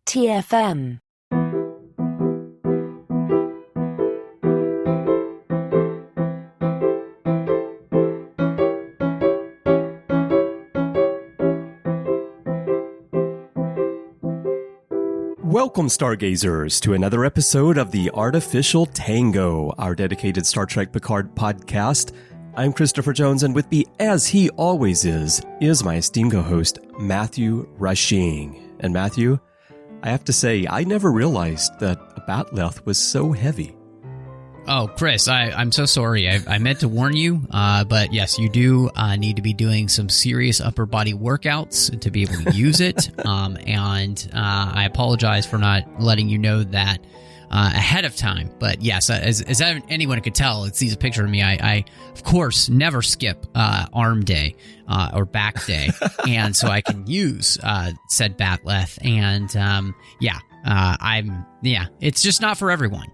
TFM. Welcome, Stargazers, to another episode of the Artificial Tango, our dedicated Star Trek Picard podcast. I'm Christopher Jones, and with me, as he always is my esteemed co-host, Matthew Rushing. And Matthew, I have to say, I never realized that a batleth was so heavy. Oh, Chris, I'm so sorry. I meant to warn you, but yes, you do need to be doing some serious upper body workouts to be able to use it. And I apologize for not letting you know that ahead of time. But yes, as anyone could tell, it sees a picture of me. I of course, never skip arm day or back day. And so I can use said batleth. And it's just not for everyone.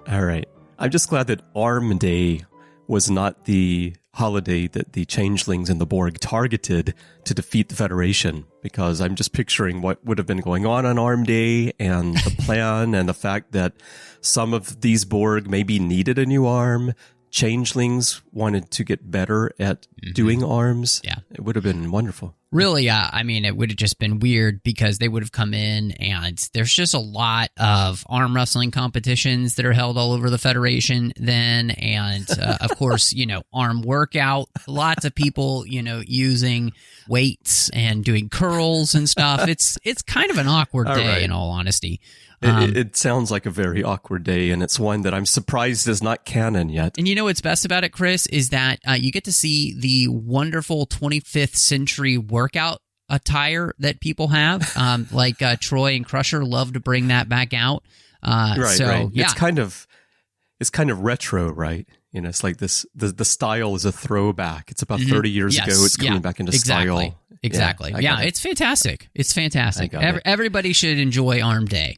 All right. I'm just glad that Arm Day was not the holiday that the changelings and the Borg targeted to defeat the Federation, because I'm just picturing what would have been going on Arm Day and the plan and the fact that some of these Borg maybe needed a new arm. Changelings wanted to get better at doing arms. Yeah. It would have been wonderful. Really, I mean, it would have just been weird because they would have come in and there's just a lot of arm wrestling competitions that are held all over the Federation then. And of course, arm workout, lots of people, using weights and doing curls and stuff. It's kind of an awkward day, right, in all honesty. It sounds like a very awkward day, and it's one that I'm surprised is not canon yet. And you know what's best about it, Chris, is that you get to see the wonderful 25th century workout attire that people have. Like Troy and Crusher love to bring that back out. Right. Yeah. It's kind of retro, right? It's like this. The style is a throwback. It's about 30 years ago. It's coming back into style. Exactly. Yeah, it's fantastic. It's fantastic. Everybody should enjoy Arm Day.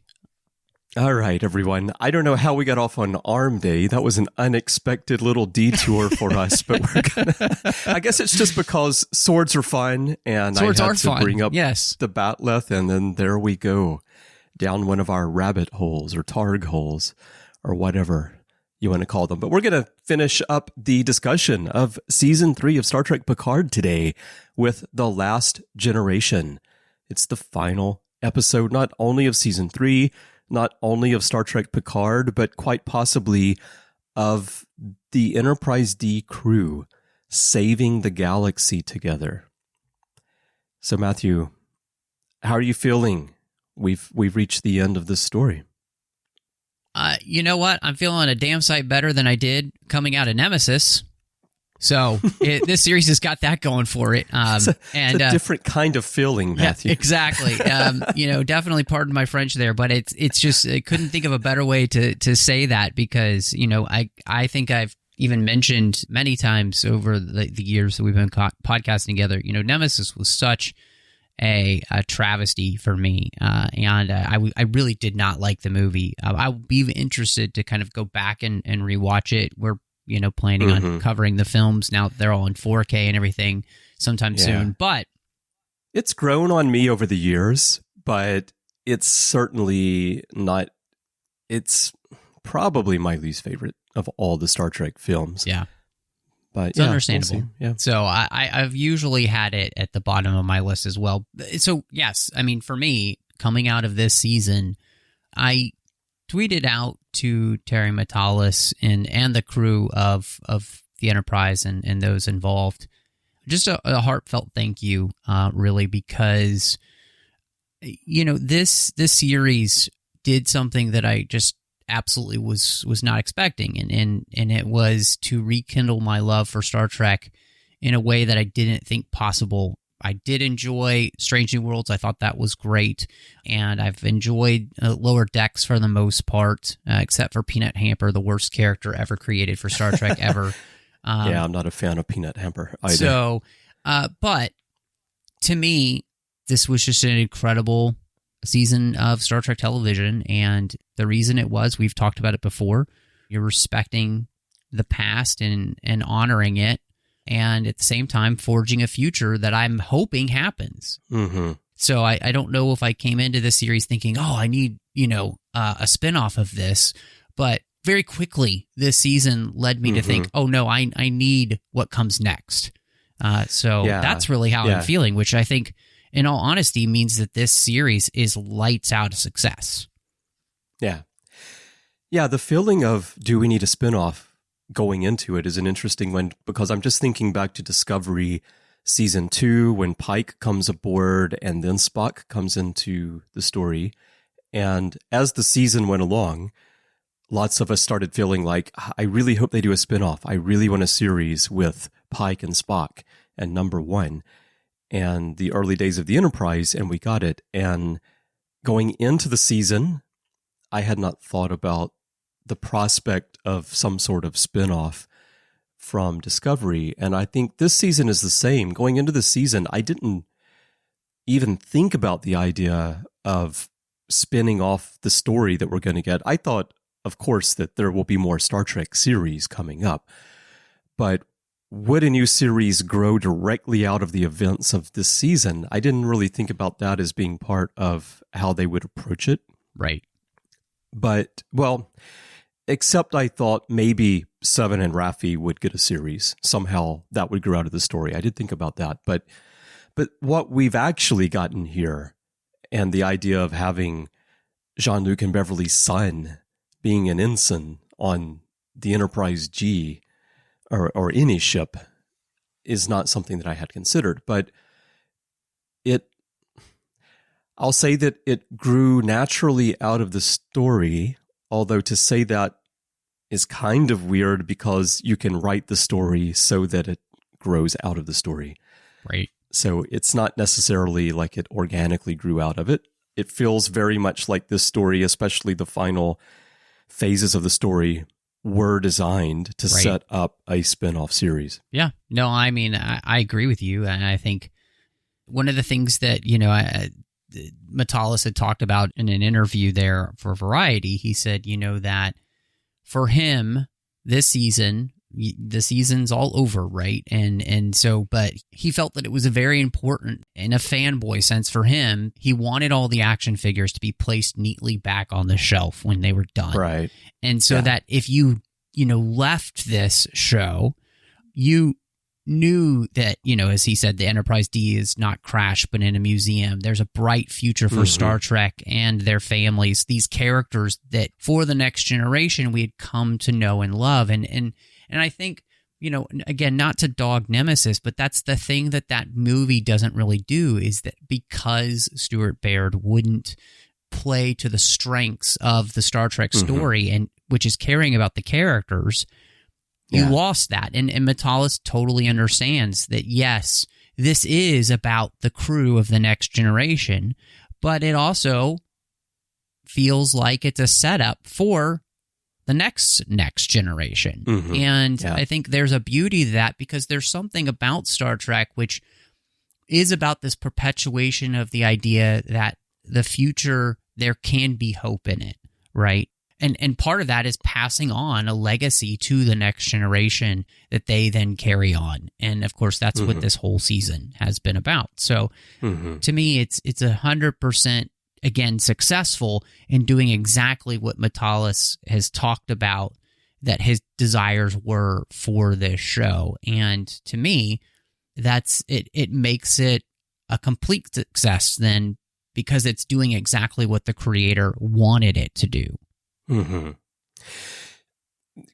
All right, everyone. I don't know how we got off on Arm Day. That was an unexpected little detour for us, but I guess it's just because swords are fun, and swords I had to bring up the batleth, and then there we go, down one of our rabbit holes or targ holes or whatever you want to call them. But we're going to finish up the discussion of Season 3 of Star Trek Picard today with The Last Generation. It's the final episode, not only of Season 3, not only of Star Trek Picard, but quite possibly of the Enterprise D crew saving the galaxy together. So, Matthew, how are you feeling? We've reached the end of this story. You know what? I'm feeling a damn sight better than I did coming out of Nemesis. So this series has got that going for it. It's a different kind of feeling, Matthew. Yeah, exactly. Definitely pardon my French there, but it's just, I couldn't think of a better way to say that because, I think I've even mentioned many times over the years that we've been podcasting together, Nemesis was such a travesty for me. And I really did not like the movie. I would be interested to kind of go back and rewatch it. We're planning on covering the films. Now they're all in 4K and everything sometime soon. But it's grown on me over the years, but it's certainly not. It's probably my least favorite of all the Star Trek films. Yeah. But it's understandable. We'll see. Yeah. So I've usually had it at the bottom of my list as well. So yes, I mean, for me, coming out of this season, I tweeted out to Terry Matalas and the crew of the Enterprise and those involved just a heartfelt thank you, really, because this series did something that I just absolutely was not expecting, and it was to rekindle my love for Star Trek in a way that I didn't think possible. I did enjoy Strange New Worlds. I thought that was great. And I've enjoyed Lower Decks for the most part, except for Peanut Hamper, the worst character ever created for Star Trek ever. I'm not a fan of Peanut Hamper either. So, but to me, this was just an incredible season of Star Trek television. And the reason it was, we've talked about it before, you're respecting the past and honoring it. And at the same time, forging a future that I'm hoping happens. Mm-hmm. So I don't know if I came into this series thinking, oh, I need, a spinoff of this. But very quickly, this season led me to think, oh, no, I need what comes next. So that's really how I'm feeling, which I think, in all honesty, means that this series is lights out a success. Yeah. Yeah, the feeling of do we need a spinoff going into it is an interesting one, because I'm just thinking back to Discovery Season 2 when Pike comes aboard and then Spock comes into the story. And as the season went along, lots of us started feeling like, I really hope they do a spinoff. I really want a series with Pike and Spock and Number One and the early days of the Enterprise, and we got it. And going into the season, I had not thought about the prospect of some sort of spinoff from Discovery. And I think this season is the same. Going into the season, I didn't even think about the idea of spinning off the story that we're going to get. I thought, of course, that there will be more Star Trek series coming up. But would a new series grow directly out of the events of this season? I didn't really think about that as being part of how they would approach it. Right. But, well, except I thought maybe Seven and Raffi would get a series. Somehow that would grow out of the story. I did think about that. But what we've actually gotten here, and the idea of having Jean-Luc and Beverly's son being an ensign on the Enterprise G or any ship, is not something that I had considered. But I'll say that it grew naturally out of the story, although to say that is kind of weird because you can write the story so that it grows out of the story. Right. So it's not necessarily like it organically grew out of it. It feels very much like this story, especially the final phases of the story, were designed to set up a spin-off series. Yeah. No, I mean, I agree with you. And I think one of the things that, Matalas had talked about in an interview there for Variety, he said, that for him, this season, the season's all over, right? And so, but he felt that it was a very important, in a fanboy sense for him, he wanted all the action figures to be placed neatly back on the shelf when they were done. Right. And so that if you left this show, you knew that, as he said, the Enterprise D is not crashed, but in a museum. There's a bright future for Star Trek and their families, these characters that for the next generation we had come to know and love. And I think, again, not to dog Nemesis, but that's the thing that movie doesn't really do, is that because Stuart Baird wouldn't play to the strengths of the Star Trek story, and which is caring about the characters, you lost that. And Matalas totally understands that, yes, this is about the crew of the next generation, but it also feels like it's a setup for the next generation. And I think there's a beauty to that, because there's something about Star Trek which is about this perpetuation of the idea that the future, there can be hope in it, right? And part of that is passing on a legacy to the next generation that they then carry on. And of course, that's what this whole season has been about. So to me, it's 100%, again, successful in doing exactly what Matalas has talked about that his desires were for this show. And to me, that's it makes it a complete success then, because it's doing exactly what the creator wanted it to do.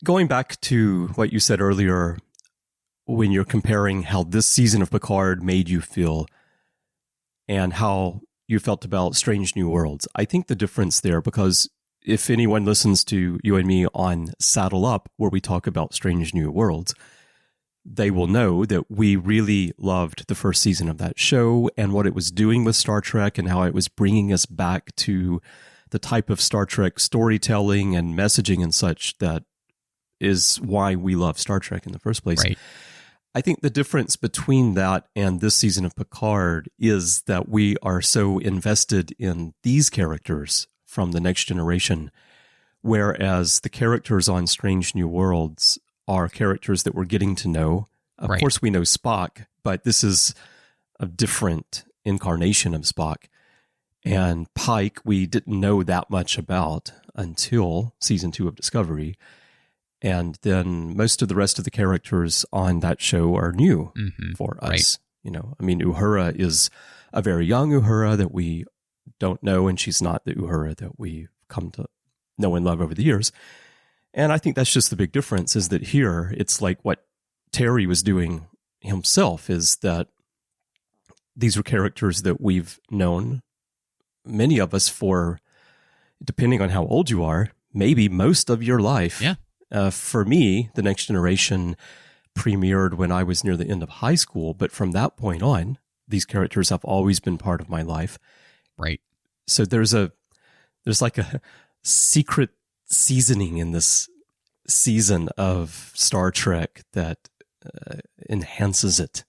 Going back to what you said earlier, when you're comparing how this season of Picard made you feel and how you felt about Strange New Worlds, I think the difference there, because if anyone listens to you and me on Saddle Up, where we talk about Strange New Worlds, they will know that we really loved the first season of that show and what it was doing with Star Trek and how it was bringing us back to the type of Star Trek storytelling and messaging and such that is why we love Star Trek in the first place. Right. I think the difference between that and this season of Picard is that we are so invested in these characters from the next generation, whereas the characters on Strange New Worlds are characters that we're getting to know. Of course, we know Spock, but this is a different incarnation of Spock. And Pike, we didn't know that much about until season 2 of Discovery. And then most of the rest of the characters on that show are new for us. Right. You know, I mean, Uhura is a very young Uhura that we don't know, and she's not the Uhura that we've come to know and love over the years. And I think that's just the big difference, is that here it's like what Terry was doing himself, is that these were characters that we've known, many of us, for, depending on how old you are, maybe most of your life. Yeah. For me, The Next Generation premiered when I was near the end of high school, but from that point on, these characters have always been part of my life. Right. So there's like a secret seasoning in this season of Star Trek that enhances it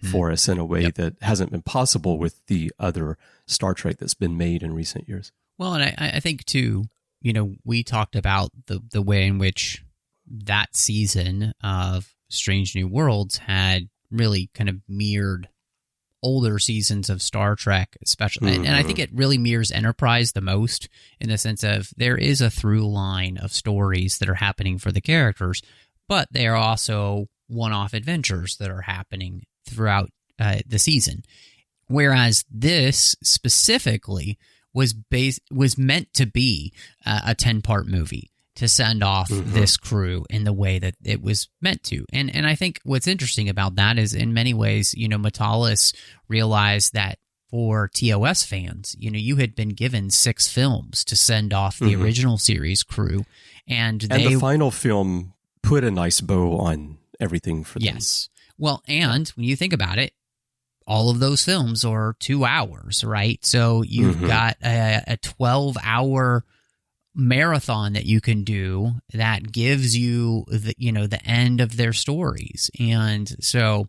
for us in a way that hasn't been possible with the other Star Trek that's been made in recent years. Well, and I think too, you know, we talked about the way in which that season of Strange New Worlds had really kind of mirrored older seasons of Star Trek, especially. And I think it really mirrors Enterprise the most, in the sense of there is a through line of stories that are happening for the characters, but they are also one-off adventures that are happening throughout the season. Whereas this specifically was meant to be a 10-part movie to send off this crew in the way that it was meant to. And I think what's interesting about that is, in many ways, you know, Matalis realized that for TOS fans, you know, you had been given 6 films to send off the original series crew. And the final film put a nice bow on everything for them. Yes. Well, and when you think about it, all of those films are 2 hours, right? So you've got a 12-hour marathon that you can do that gives you the end of their stories. And so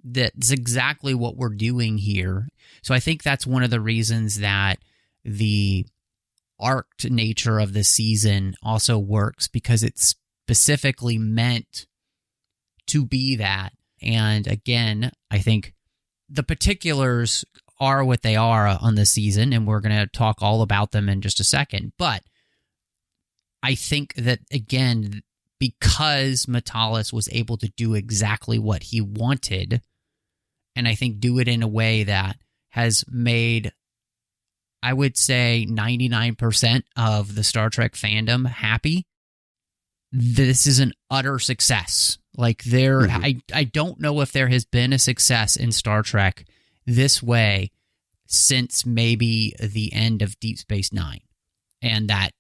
that's exactly what we're doing here. So I think that's one of the reasons that the arced nature of the season also works, because it's specifically meant to be that. And again, I think the particulars are what they are on the season, and we're going to talk all about them in just a second. But I think that, again, because Matalis was able to do exactly what he wanted, and I think do it in a way that has made, I would say, 99% of the Star Trek fandom happy, this is an utter success. Like, I don't know if there has been a success in Star Trek this way since maybe the end of Deep Space Nine, and that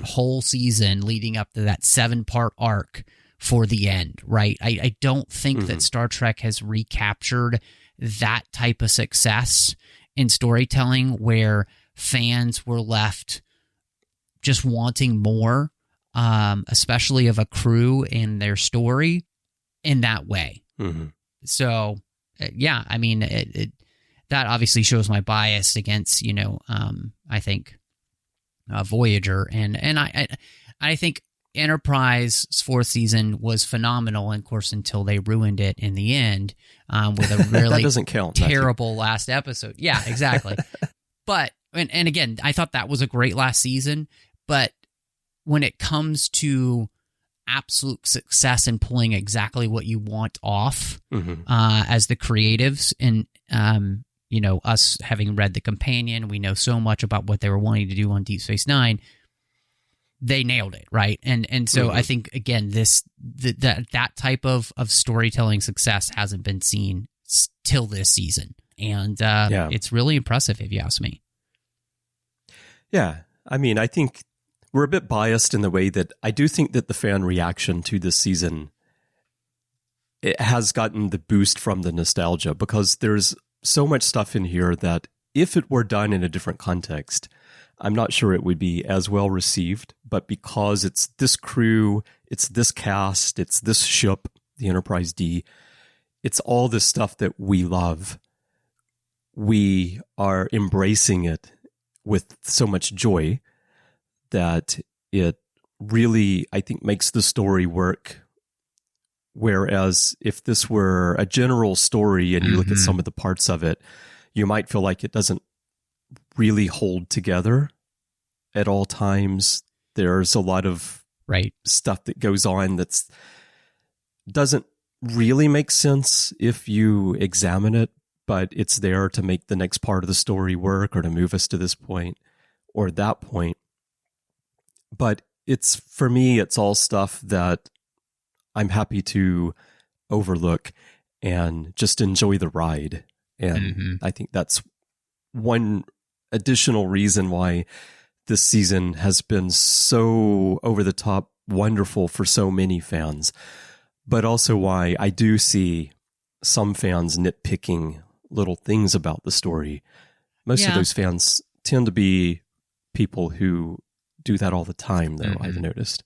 whole season leading up to that 7-part arc for the end, right? I don't think that Star Trek has recaptured that type of success in storytelling, where fans were left just wanting more, especially of a crew and their story, in that way. So, yeah, I mean, that obviously shows my bias against, I think Voyager, and I think Enterprise's 4th season was phenomenal, and of course, until they ruined it in the end with a really that doesn't count, terrible last episode. Yeah, exactly. But and again, I thought that was a great last season, but when it comes to absolute success and pulling exactly what you want off as the creatives, and us having read The Companion, we know so much about what they were wanting to do on Deep Space Nine. They nailed it, right? And so I think, again, that type of storytelling success hasn't been seen till this season, and it's really impressive, if you ask me. Yeah, I mean, I think we're a bit biased in the way that I do think that the fan reaction to this season, it has gotten the boost from the nostalgia, because there's so much stuff in here that if it were done in a different context, I'm not sure it would be as well received. But because it's this crew, it's this cast, it's this ship, the Enterprise D, it's all this stuff that we love, we are embracing it with so much joy that it really, I think, makes the story work. Whereas if this were a general story and you look at some of the parts of it, you might feel like it doesn't really hold together at all times. There's a lot of stuff that goes on that's doesn't really make sense if you examine it, but it's there to make the next part of the story work or to move us to this point or that point. But for me, it's all stuff that I'm happy to overlook and just enjoy the ride. And I think that's one additional reason why this season has been so over the top wonderful for so many fans, but also why I do see some fans nitpicking little things about the story. Most of those fans tend to be people who do that all the time, though, I've noticed.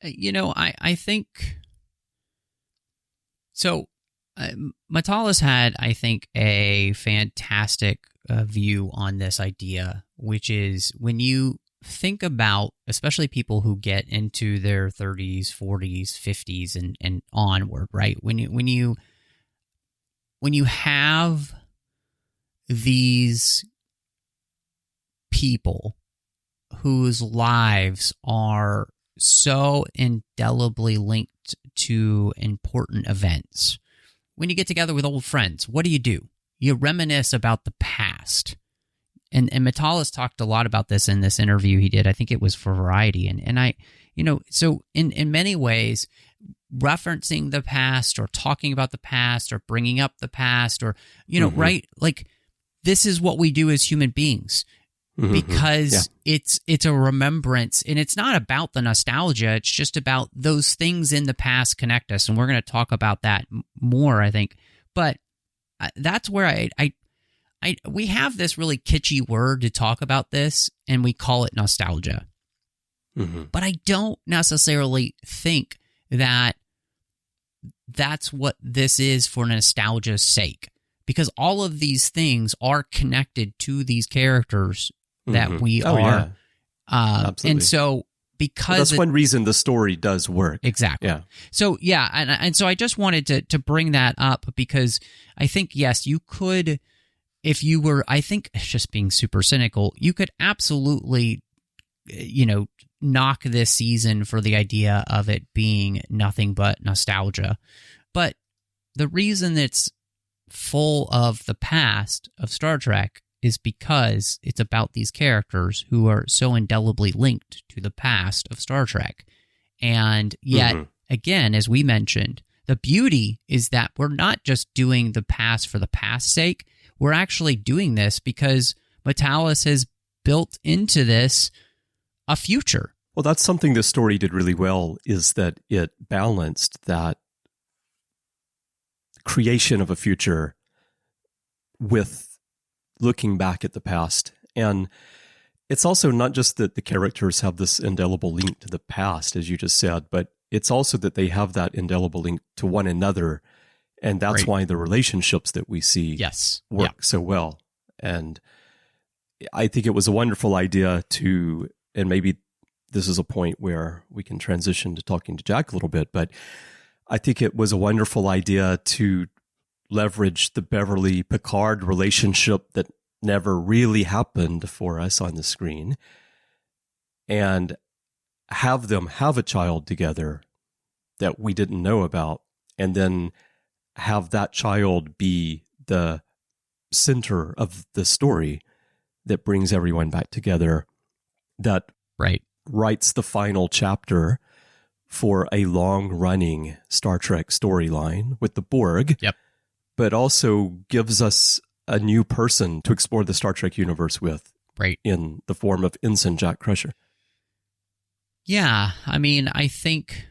I think... So, Matalas had, I think, a fantastic view on this idea, which is when you think about, especially people who get into their 30s, 40s, 50s, and onward, right? When you have these people whose lives are so indelibly linked to important events, when you get together with old friends, what do? You reminisce about the past. And Matalas talked a lot about this in this interview he did. I think it was for Variety. And I, so in many ways, referencing the past or talking about the past or bringing up the past or, right? Like, this is what we do as human beings. Because it's a remembrance, and it's not about the nostalgia. It's just about those things in the past connect us, and we're going to talk about that more, I think. But that's where we have this really kitschy word to talk about this, and we call it nostalgia. But I don't necessarily think that that's what this is for nostalgia's sake, because all of these things are connected to these characters that we are. Absolutely. And so because that's one reason the story does work. Exactly. Yeah. So and so I just wanted to bring that up because I think, yes, you could, if you were, I think, just being super cynical, you could absolutely, knock this season for the idea of it being nothing but nostalgia. But the reason it's full of the past of Star Trek is because it's about these characters who are so indelibly linked to the past of Star Trek. And yet, again, as we mentioned, the beauty is that we're not just doing the past for the past's sake. We're actually doing this because Matalas has built into this a future. Well, that's something the story did really well, is that it balanced that creation of a future with looking back at the past. And it's also not just that the characters have this indelible link to the past, as you just said, but it's also that they have that indelible link to one another. And that's why the relationships that we see work so well. And I think it was a wonderful idea to, and maybe this is a point where we can transition to talking to Jack a little bit, but I think it was a wonderful idea to leverage the Beverly Picard relationship that never really happened for us on the screen and have them have a child together that we didn't know about, and then have that child be the center of the story that brings everyone back together, that writes the final chapter for a long-running Star Trek storyline with the Borg, but also gives us a new person to explore the Star Trek universe with, in the form of Ensign Jack Crusher. Yeah, I mean, I think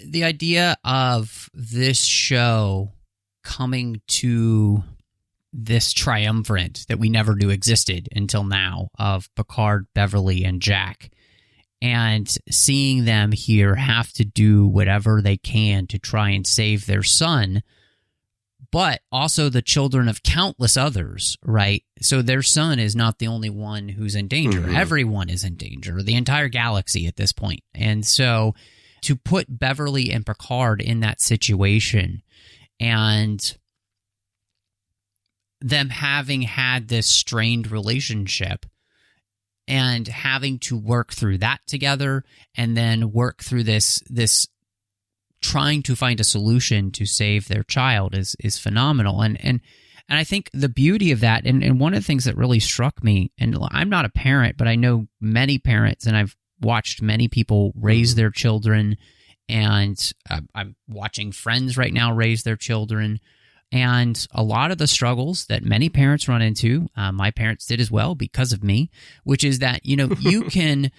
the idea of this show coming to this triumvirate that we never knew existed until now of Picard, Beverly, and Jack, and seeing them here have to do whatever they can to try and save their son, but also the children of countless others, right? So their son is not the only one who's in danger. Everyone is in danger, the entire galaxy at this point. And so to put Beverly and Picard in that situation and them having had this strained relationship and having to work through that together, and then work through this trying to find a solution to save their child is phenomenal. And I think the beauty of that, and one of the things that really struck me, and I'm not a parent, but I know many parents, and I've watched many people raise their children, and I'm watching friends right now raise their children. And a lot of the struggles that many parents run into, my parents did as well because of me, which is that, you can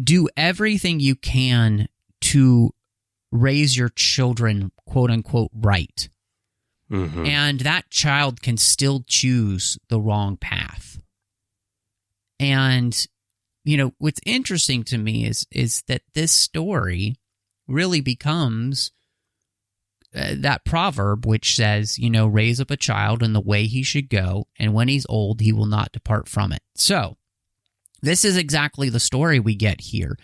do everything you can to raise your children, quote unquote, right. Mm-hmm. And that child can still choose the wrong path. And, what's interesting to me is that this story really becomes that proverb which says, raise up a child in the way he should go, and when he's old, he will not depart from it. So this is exactly the story we get here,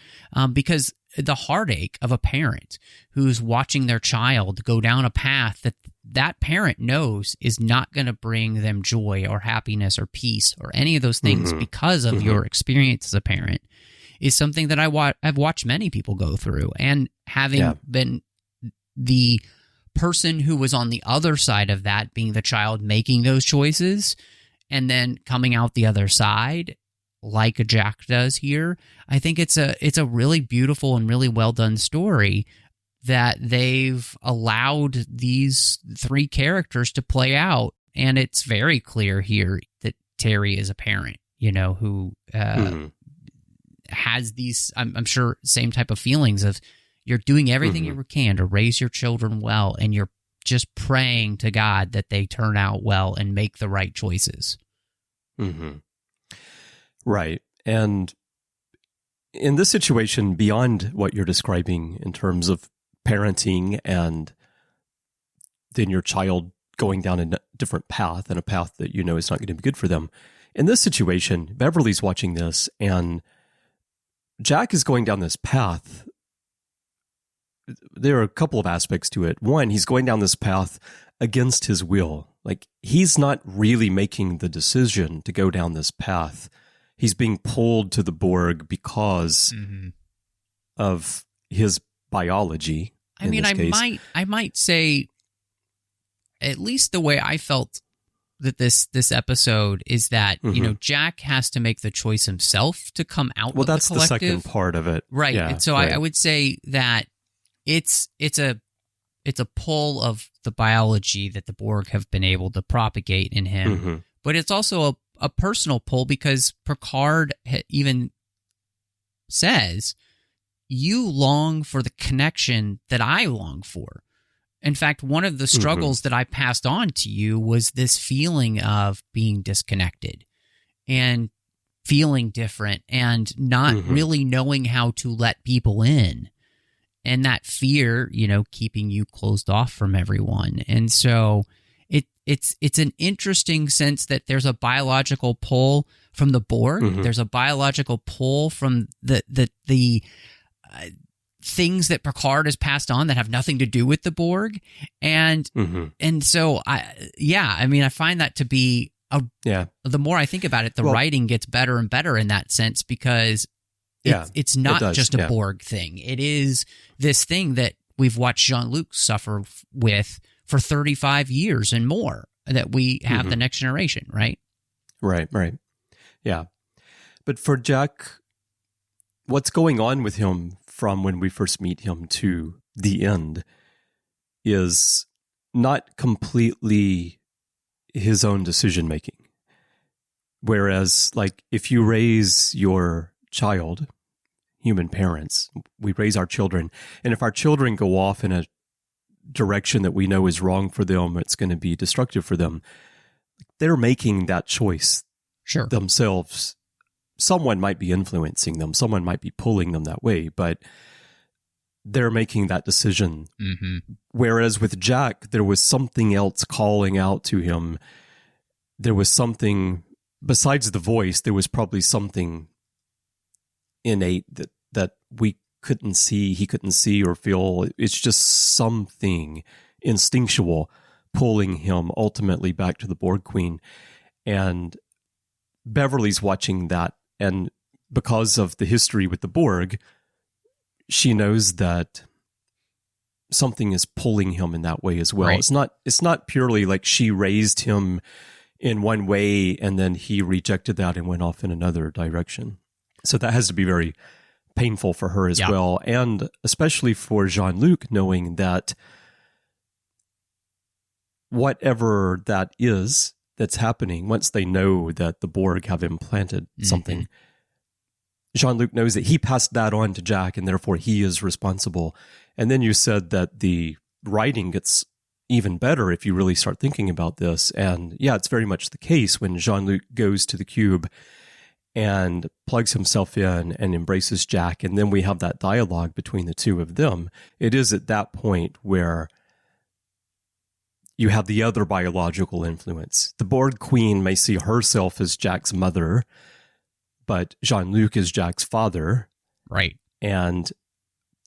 because the heartache of a parent who's watching their child go down a path that parent knows is not going to bring them joy or happiness or peace or any of those things because of your experience as a parent is something that I've watched many people go through. And having been the person who was on the other side of that, being the child making those choices and then coming out the other side like Jack does here, I think it's a really beautiful and really well done story that they've allowed these three characters to play out. And it's very clear here that Terry is a parent, who has these, I'm sure, same type of feelings of you're doing everything you can to raise your children well, and you're just praying to God that they turn out well and make the right choices. Mm-hmm. Right. And in this situation, beyond what you're describing in terms of parenting and then your child going down a different path, and a path that is not going to be good for them, in this situation, Beverly's watching this, and Jack is going down this path. There are a couple of aspects to it. One, he's going down this path against his will. Like, he's not really making the decision to go down this path. He's being pulled to the Borg because of his biology. I mean, I might say, at least the way I felt that this episode is that, Jack has to make the choice himself to come out of the collective. Well, that's the second part of it. Right. Yeah, and so right. I would say that it's a pull of the biology that the Borg have been able to propagate in him, but it's also a personal pull, because Picard even says, you long for the connection that I long for. In fact, one of the struggles that I passed on to you was this feeling of being disconnected and feeling different and not really knowing how to let people in. And that fear, keeping you closed off from everyone. And so it's an interesting sense that there's a biological pull from the Borg. There's a biological pull from the things that Picard has passed on that have nothing to do with the Borg. And so I find that to be the more I think about it, the writing gets better and better in that sense, because it's not just a Borg thing. It is this thing that we've watched Jean-Luc suffer with for 35 years and more, that we have the next generation, right? Right. Yeah. But for Jack, what's going on with him from when we first meet him to the end is not completely his own decision-making. Whereas, like, if you raise your child, human parents, we raise our children, and if our children go off in a direction that we know is wrong for them, it's going to be destructive for them, they're making that choice themselves. Someone might be influencing them, someone might be pulling them that way, but they're making that decision. Whereas with Jack, there was something else calling out to him. There was something, besides the voice, there was probably something innate that we couldn't see, he couldn't see or feel. It's just something instinctual pulling him ultimately back to the Borg Queen. And Beverly's watching that, and because of the history with the Borg, she knows that something is pulling him in that way as well. Right. It's not purely like she raised him in one way and then he rejected that and went off in another direction. So that has to be very painful for her as well, and especially for Jean-Luc, knowing that whatever that is that's happening, once they know that the Borg have implanted something, Jean-Luc knows that he passed that on to Jack, and therefore he is responsible. And then you said that the writing gets even better if you really start thinking about this. And yeah, it's very much the case when Jean-Luc goes to the cube and plugs himself in and embraces Jack, and then we have that dialogue between the two of them. It is at that point where you have the other biological influence. The Borg Queen may see herself as Jack's mother, but Jean-Luc is Jack's father. Right. And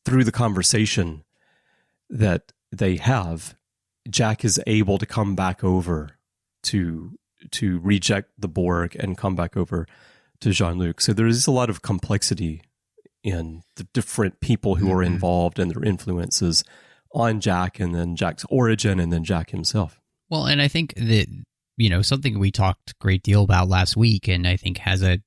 through the conversation that they have, Jack is able to come back over to reject the Borg and come back over to Jean-Luc. So there is a lot of complexity in the different people who are involved and their influences on Jack, and then Jack's origin, and then Jack himself. Well, and I think that, something we talked a great deal about last week, and I think has a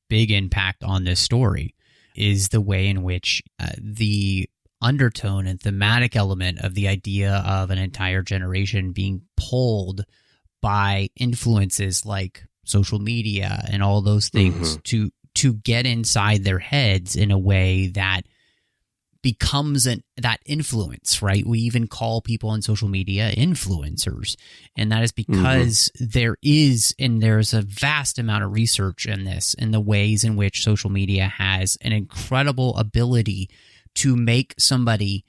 big impact on this story, is the way in which the undertone and thematic element of the idea of an entire generation being pulled by influences like social media and all those things to get inside their heads in a way that becomes that influence, right? We even call people on social media influencers, and that is because there's a vast amount of research in this, in the ways in which social media has an incredible ability to make somebody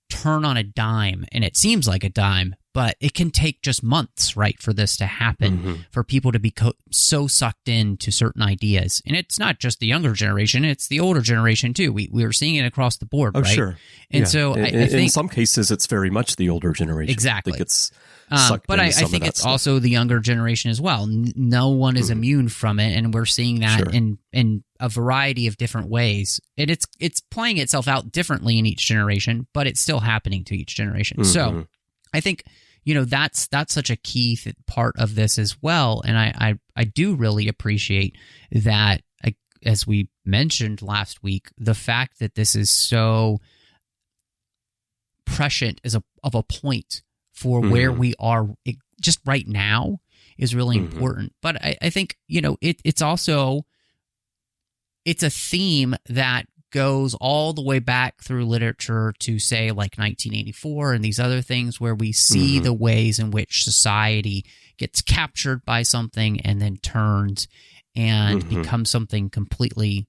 turn on a dime, and it seems like a dime, but it can take just months, right, for this to happen, for people to be so sucked into certain ideas. And it's not just the younger generation, it's the older generation too. We are seeing it across the board, right? Sure. And so I think in some cases, it's very much the older generation. Exactly. That gets sucked but into I think it's stuff. Also the younger generation as well. No one is immune from it, and we're seeing that in a variety of different ways. And it's playing itself out differently in each generation, but it's still happening to each generation. So I think that's such a key part of this as well. And I do really appreciate that, as we mentioned last week, the fact that this is so prescient of a point for where we are just right now is really important. But I think, it's also, it's a theme that goes all the way back through literature to, say, like 1984 and these other things, where we see the ways in which society gets captured by something and then turns and becomes something completely,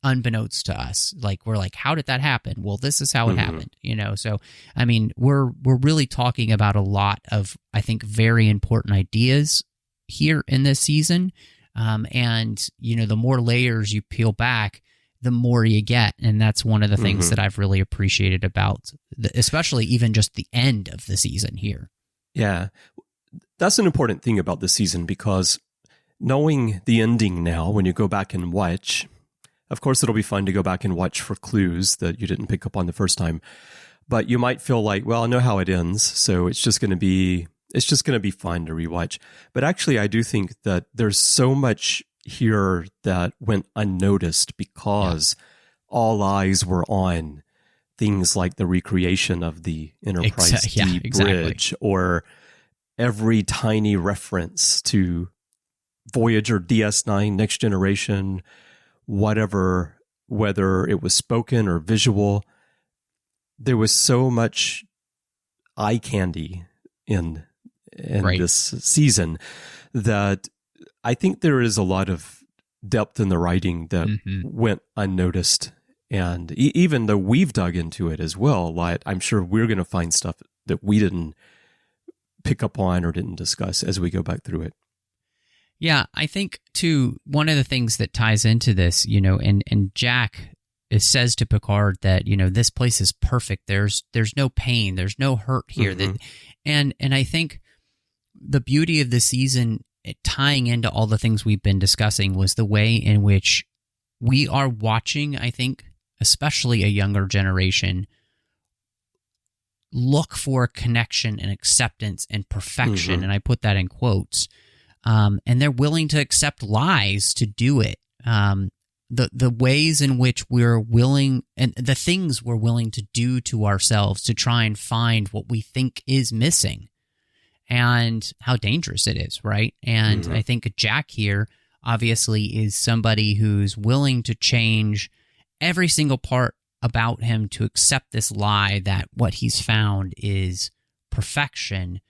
unbeknownst to us. Like, we're like, how did that happen? Well, this is how it happened, So, I mean, we're really talking about a lot of, I think, very important ideas here in this season. And, the more layers you peel back, the more you get. And that's one of the things that I've really appreciated about, especially even just the end of the season here. Yeah. That's an important thing about the season, because knowing the ending now, when you go back and watch, of course, it'll be fun to go back and watch for clues that you didn't pick up on the first time. But you might feel like, well, I know how it ends, so it's just going to be fun to rewatch. But actually, I do think that there's so much here that went unnoticed because all eyes were on things like the recreation of the Enterprise D bridge, or every tiny reference to Voyager DS9, Next Generation, whatever, whether it was spoken or visual. There was so much eye candy in this season that I think there is a lot of depth in the writing that went unnoticed. And even though we've dug into it as well, like, I'm sure we're going to find stuff that we didn't pick up on or didn't discuss as we go back through it. Yeah, I think, too, one of the things that ties into this, and Jack it says to Picard that, this place is perfect. There's no pain. There's no hurt here. And I think the beauty of the season, tying into all the things we've been discussing, was the way in which we are watching, I think, especially a younger generation, look for connection and acceptance and perfection. And I put that in quotes. And they're willing to accept lies to do it. The ways in which we're willing, and the things we're willing to do to ourselves to try and find what we think is missing, and how dangerous it is, right? And I think Jack here obviously is somebody who's willing to change every single part about him to accept this lie that what he's found is perfection.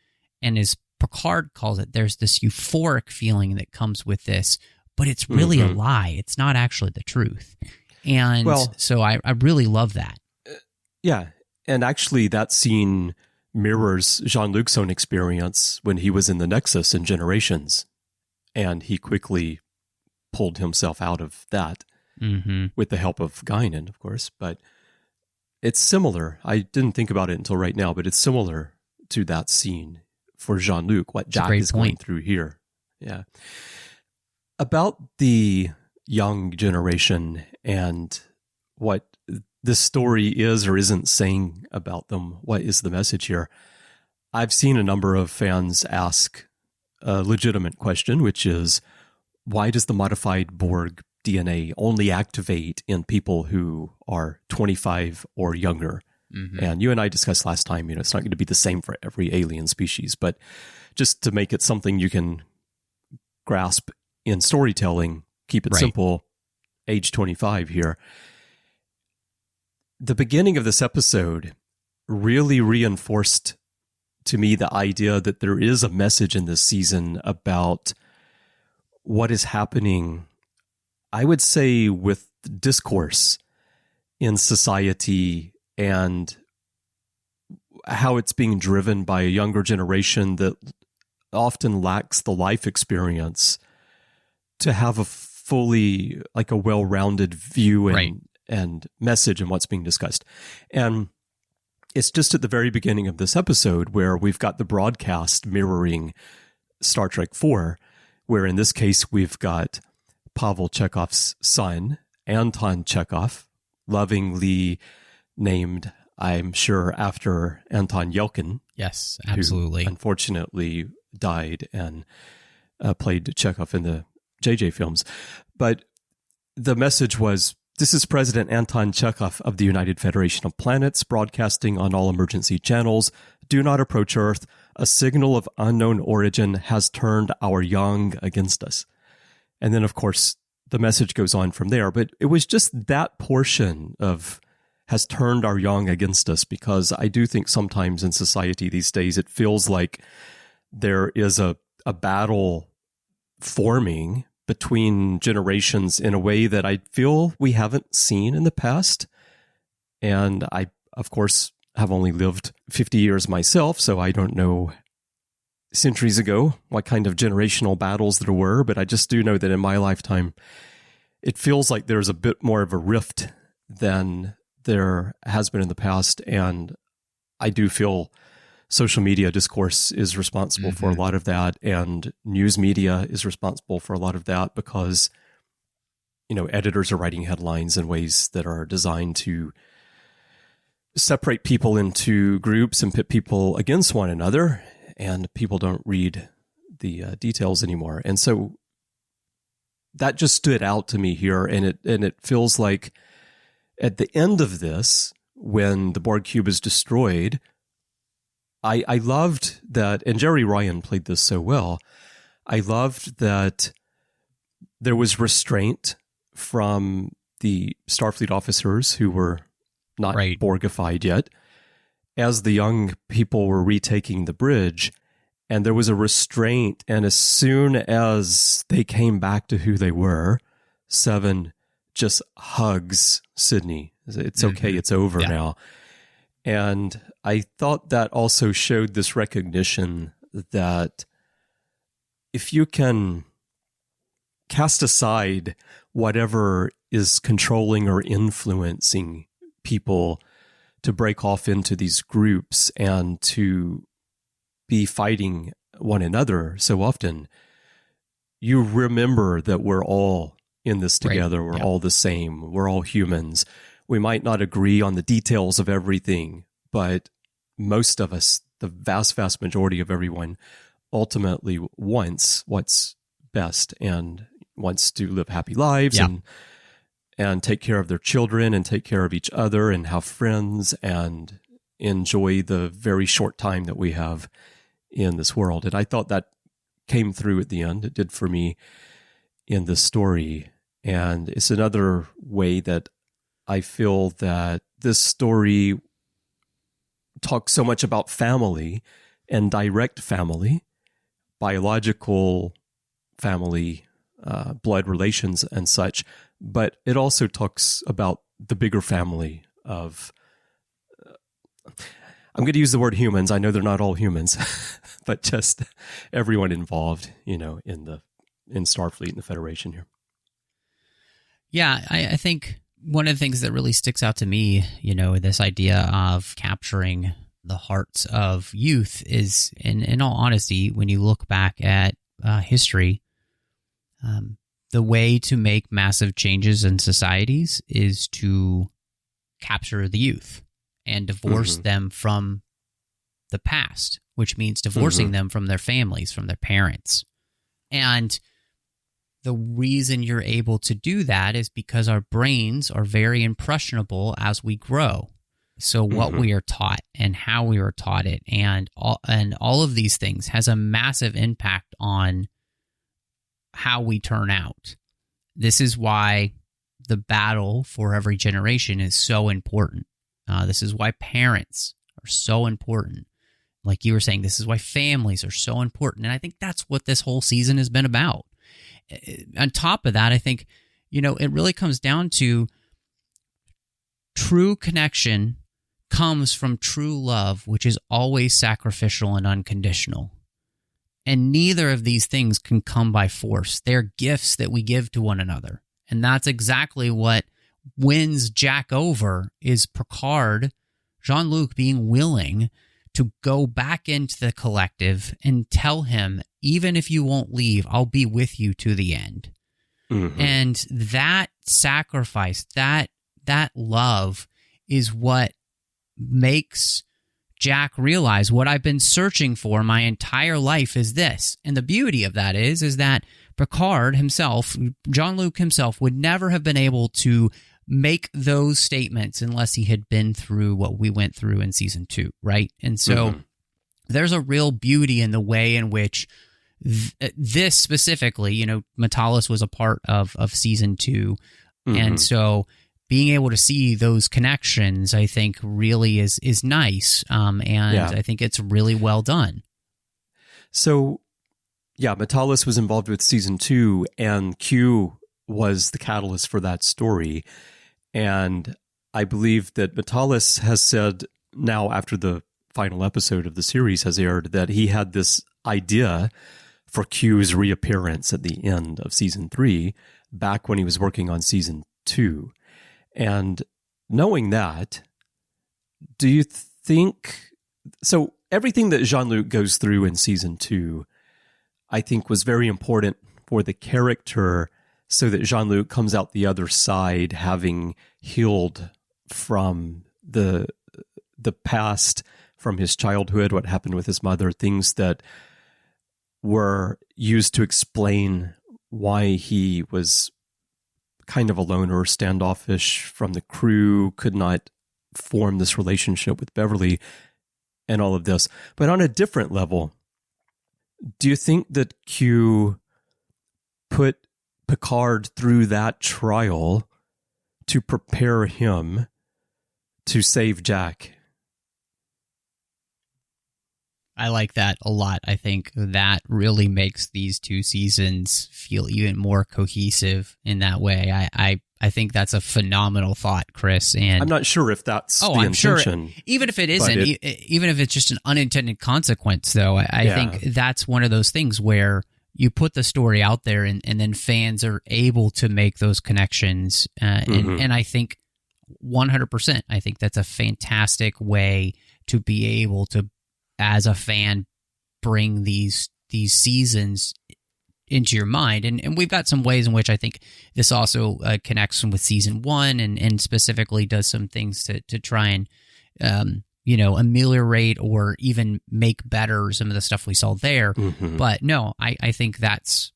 And as Picard calls it, there's this euphoric feeling that comes with this, but it's really a lie. It's not actually the truth. And so I really love that. Yeah. And actually that scene mirrors Jean-Luc's own experience when he was in the Nexus in Generations. And he quickly pulled himself out of that with the help of Guinan, of course. But it's similar. I didn't think about it until right now, but it's similar to that scene for Jean-Luc, what Jack is going through here. Yeah. About the young generation and what this story is or isn't saying about them, what is the message here? I've seen a number of fans ask a legitimate question, which is, why does the modified Borg DNA only activate in people who are 25 or younger? And you and I discussed last time, it's not going to be the same for every alien species, but just to make it something you can grasp in storytelling, keep it simple, age 25 here. The beginning of this episode really reinforced to me the idea that there is a message in this season about what is happening, I would say, with discourse in society and how it's being driven by a younger generation that often lacks the life experience to have a fully, like, a well-rounded view and message in what's being discussed. And it's just at the very beginning of this episode where we've got the broadcast mirroring Star Trek IV, where in this case we've got Pavel Chekhov's son, Anton Chekhov, lovingly named, I'm sure, after Anton Yelkin. Yes, absolutely. Who unfortunately died and played Chekhov in the JJ films. But the message was, this is President Anton Chekhov of the United Federation of Planets, broadcasting on all emergency channels. Do not approach Earth. A signal of unknown origin has turned our young against us. And then, of course, the message goes on from there. But it was just that portion of has turned our young against us, because I do think sometimes in society these days it feels like there is a battle forming between generations in a way that I feel we haven't seen in the past. And I, of course, have only lived 50 years myself, so I don't know centuries ago what kind of generational battles there were, but I just do know that in my lifetime, it feels like there's a bit more of a rift than there has been in the past. And I do feel social media discourse is responsible for a lot of that, and news media is responsible for a lot of that, because, editors are writing headlines in ways that are designed to separate people into groups and pit people against one another, and people don't read the details anymore. And so that just stood out to me here, and it feels like at the end of this, when the Borg cube is destroyed, I loved that, and Jerry Ryan played this so well, I loved that there was restraint from the Starfleet officers who were not Borgified yet, as the young people were retaking the bridge, and there was a restraint, and as soon as they came back to who they were, Seven just hugs Sydney. It's okay, it's over now. And I thought that also showed this recognition that if you can cast aside whatever is controlling or influencing people to break off into these groups and to be fighting one another so often, you remember that we're all in this together. Right. We're all the same. We're all humans. We might not agree on the details of everything, but most of us, the vast, vast majority of everyone, ultimately wants what's best and wants to live happy lives and take care of their children and take care of each other and have friends and enjoy the very short time that we have in this world. And I thought that came through at the end. It did for me in this story. And it's another way that I feel that this story talks so much about family and direct family, biological family, blood relations and such, but it also talks about the bigger family of, I'm going to use the word humans. I know they're not all humans, but just everyone involved, in Starfleet and the Federation here. Yeah, I think one of the things that really sticks out to me, this idea of capturing the hearts of youth is, in all honesty, when you look back at history, the way to make massive changes in societies is to capture the youth and divorce them from the past, which means divorcing them from their families, from their parents. And the reason you're able to do that is because our brains are very impressionable as we grow. So what we are taught and how we are taught it and all of these things has a massive impact on how we turn out. This is why the battle for every generation is so important. This is why parents are so important. Like you were saying, this is why families are so important. And I think that's what this whole season has been about. On top of that, I think, it really comes down to true connection comes from true love, which is always sacrificial and unconditional. And neither of these things can come by force. They're gifts that we give to one another. And that's exactly what wins Jack over is Picard, Jean-Luc being willing to go back into the collective and tell him, even if you won't leave, I'll be with you to the end. And that sacrifice, that love is what makes Jack realize what I've been searching for my entire life is this. And the beauty of that is that Picard himself, Jean-Luc himself, would never have been able to make those statements unless he had been through what we went through in season 2, right? And so there's a real beauty in the way in which this specifically, Metalis was a part of season 2. And so being able to see those connections, I think, really is nice. I think it's really well done. So, Metalis was involved with season 2, and Q was the catalyst for that story. And I believe that Metalis has said now, after the final episode of the series has aired, that he had this idea for Q's reappearance at the end of season 3, back when he was working on season 2. And knowing that, do you think... So everything that Jean-Luc goes through in season 2, I think was very important for the character so that Jean-Luc comes out the other side having healed from the past, from his childhood, what happened with his mother, things that were used to explain why he was kind of a loner, standoffish from the crew, could not form this relationship with Beverly and all of this. But on a different level, do you think that Q put Picard through that trial to prepare him to save Jack? I like that a lot. I think that really makes these 2 seasons feel even more cohesive in that way. I think that's a phenomenal thought, Chris. And I'm not sure if that's the I'm intention. Sure, even if it isn't, even if it's just an unintended consequence, though, I think that's one of those things where you put the story out there, and then fans are able to make those connections. And I think 100%, I think that's a fantastic way to be able to, as a fan, bring these seasons into your mind. And we've got some ways in which I think this also connects with season 1 and specifically does some things to try and, ameliorate or even make better some of the stuff we saw there. But no, I think that's,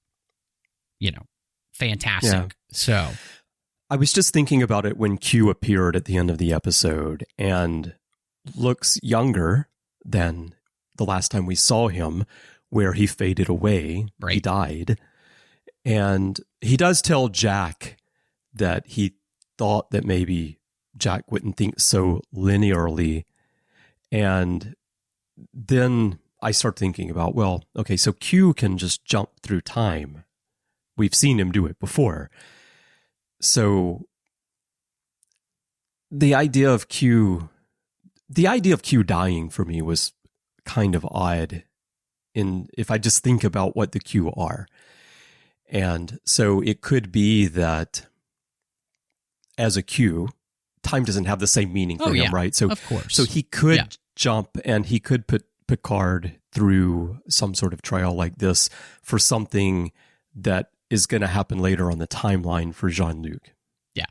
fantastic. Yeah. So I was just thinking about it when Q appeared at the end of the episode and looks younger than the last time we saw him, where he faded away. Right. He died. And he does tell Jack that he thought that maybe Jack wouldn't think so linearly. And then I start thinking about, well, okay, so Q can just jump through time. We've seen him do it before. So the idea of Q dying for me was kind of odd if I just think about what the Q are. And so it could be that as a Q, time doesn't have the same meaning for him, right? So, of course. So he could jump and he could put Picard through some sort of trial like this for something that is going to happen later on the timeline for Jean-Luc. Yeah.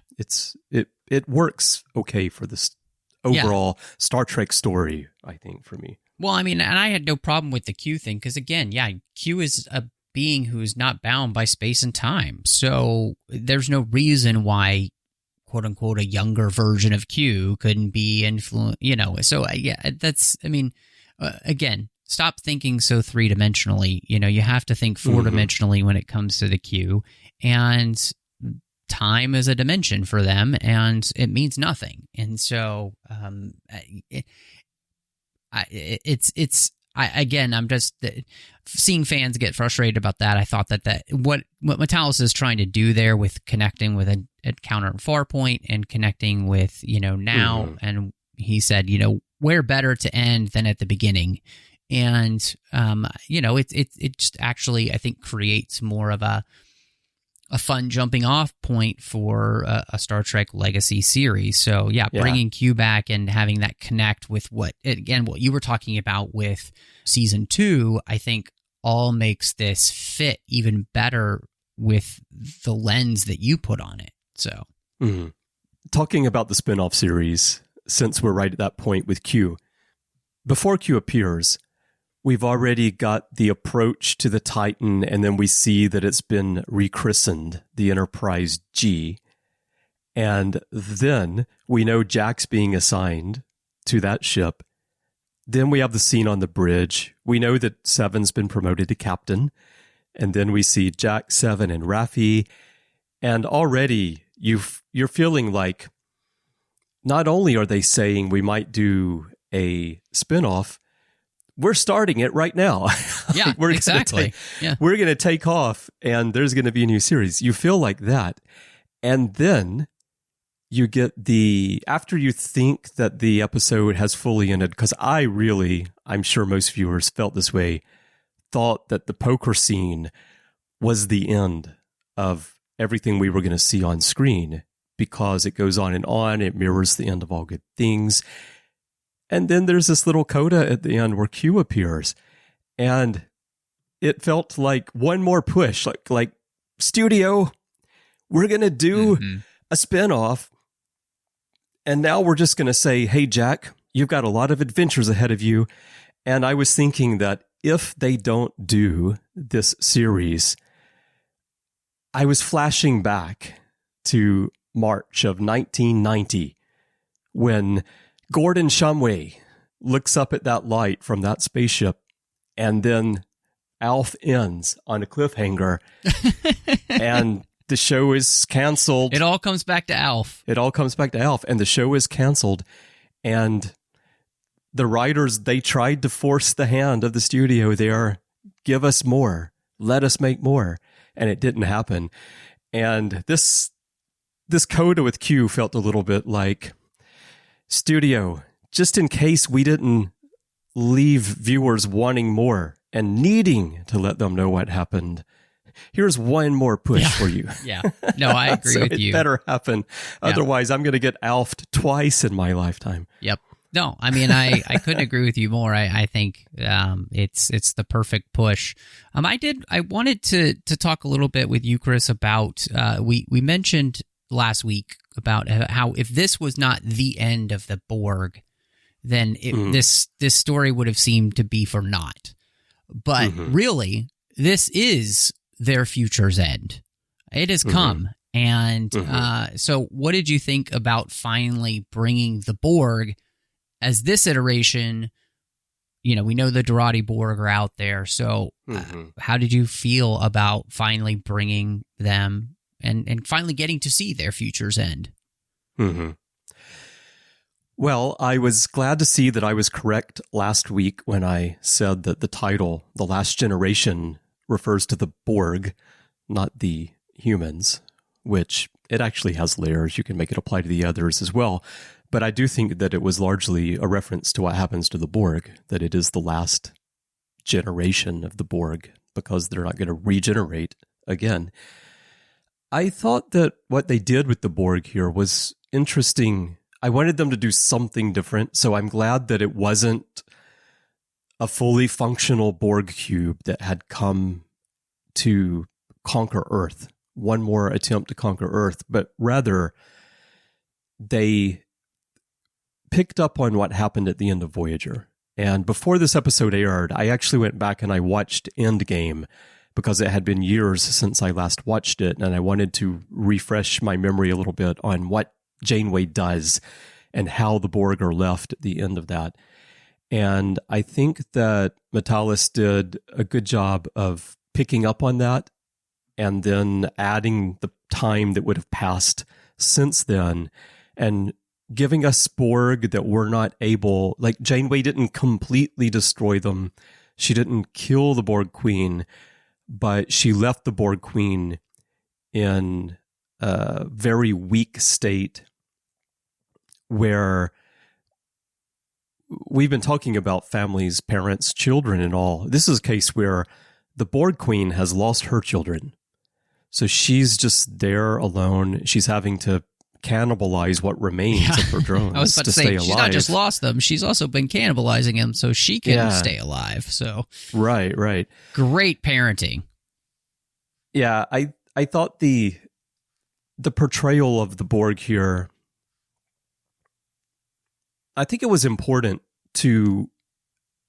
It works okay for this overall Star Trek story, I think, for me. Well, I mean, and I had no problem with the Q thing because, again, Q is a being who is not bound by space and time. So there's no reason why, quote unquote, a younger version of Q couldn't be influenced, So, that's, I mean, again, stop thinking so three-dimensionally. You have to think four-dimensionally when it comes to the Q. And time is a dimension for them, and it means nothing. And so, I'm just seeing fans get frustrated about that. I thought that what Metalis is trying to do there with connecting with a counter and far point and connecting with, now. And he said, where better to end than at the beginning. And, it just actually, I think, creates more of a fun jumping off point for a Star Trek legacy series. So bringing Q back and having that connect with what you were talking about with season 2, I think all makes this fit even better with the lens that you put on it. So talking about the spinoff series, since we're right at that point with Q, before Q appears, we've already got the approach to the Titan, and then we see that it's been rechristened, the Enterprise G. And then we know Jack's being assigned to that ship. Then we have the scene on the bridge. We know that Seven's been promoted to captain. And then we see Jack, Seven, and Raffi. And already you're feeling like not only are they saying we might do a spinoff, we're starting it right now. Yeah, exactly. We're going to take off and there's going to be a new series. You feel like that. And then you get after you think that the episode has fully ended, because I'm sure most viewers felt this way, thought that the poker scene was the end of everything we were going to see on screen, because it goes on and on. It mirrors the end of All Good Things. And then there's this little coda at the end where Q appears. And it felt like one more push, like studio, we're going to do a spinoff. And now we're just going to say, hey, Jack, you've got a lot of adventures ahead of you. And I was thinking that if they don't do this series, I was flashing back to March of 1990 when Gordon Shumway looks up at that light from that spaceship, and then Alf ends on a cliffhanger, and the show is canceled. It all comes back to Alf. And the show is canceled, and the writers, they tried to force the hand of the studio there. Give us more. Let us make more. And it didn't happen. And this coda with Q felt a little bit like, studio, just in case we didn't leave viewers wanting more and needing to let them know what happened, here's one more push for you. Yeah. No, I agree So with it you. better happen. Otherwise, I'm going to get alfed twice in my lifetime. Yep. No, I mean, I couldn't agree with you more. I think it's the perfect push. I wanted to talk a little bit with you, Chris, about we mentioned last week about how if this was not the end of the Borg, then this story would have seemed to be for naught. But really, this is their future's end. It has come. And so what did you think about finally bringing the Borg as this iteration? We know the Dorati Borg are out there. So how did you feel about finally bringing them and finally getting to see their future's end? Well, I was glad to see that I was correct last week when I said that the title, The Last Generation, refers to the Borg, not the humans, which it actually has layers. You can make it apply to the others as well. But I do think that it was largely a reference to what happens to the Borg, that it is the last generation of the Borg because they're not going to regenerate again. I thought that what they did with the Borg here was interesting. I wanted them to do something different, so I'm glad that it wasn't a fully functional Borg cube that had come to conquer Earth, one more attempt to conquer Earth, but rather they picked up on what happened at the end of Voyager. And before this episode aired, I actually went back and I watched Endgame because it had been years since I last watched it, and I wanted to refresh my memory a little bit on what Janeway does and how the Borg are left at the end of that. And I think that Metalis did a good job of picking up on that and then adding the time that would have passed since then and giving us Borg that were not able, like Janeway didn't completely destroy them. She didn't kill the Borg Queen, but she left the Borg Queen in a very weak state where we've been talking about families, parents, children, and all. This is a case where the Borg Queen has lost her children. So she's just there alone. She's having to cannibalize what remains of her drones I was about to say, stay alive. She's not just lost them, she's also been cannibalizing them so she can stay alive. So Right. Great parenting. Yeah, I thought the portrayal of the Borg here, I think it was important to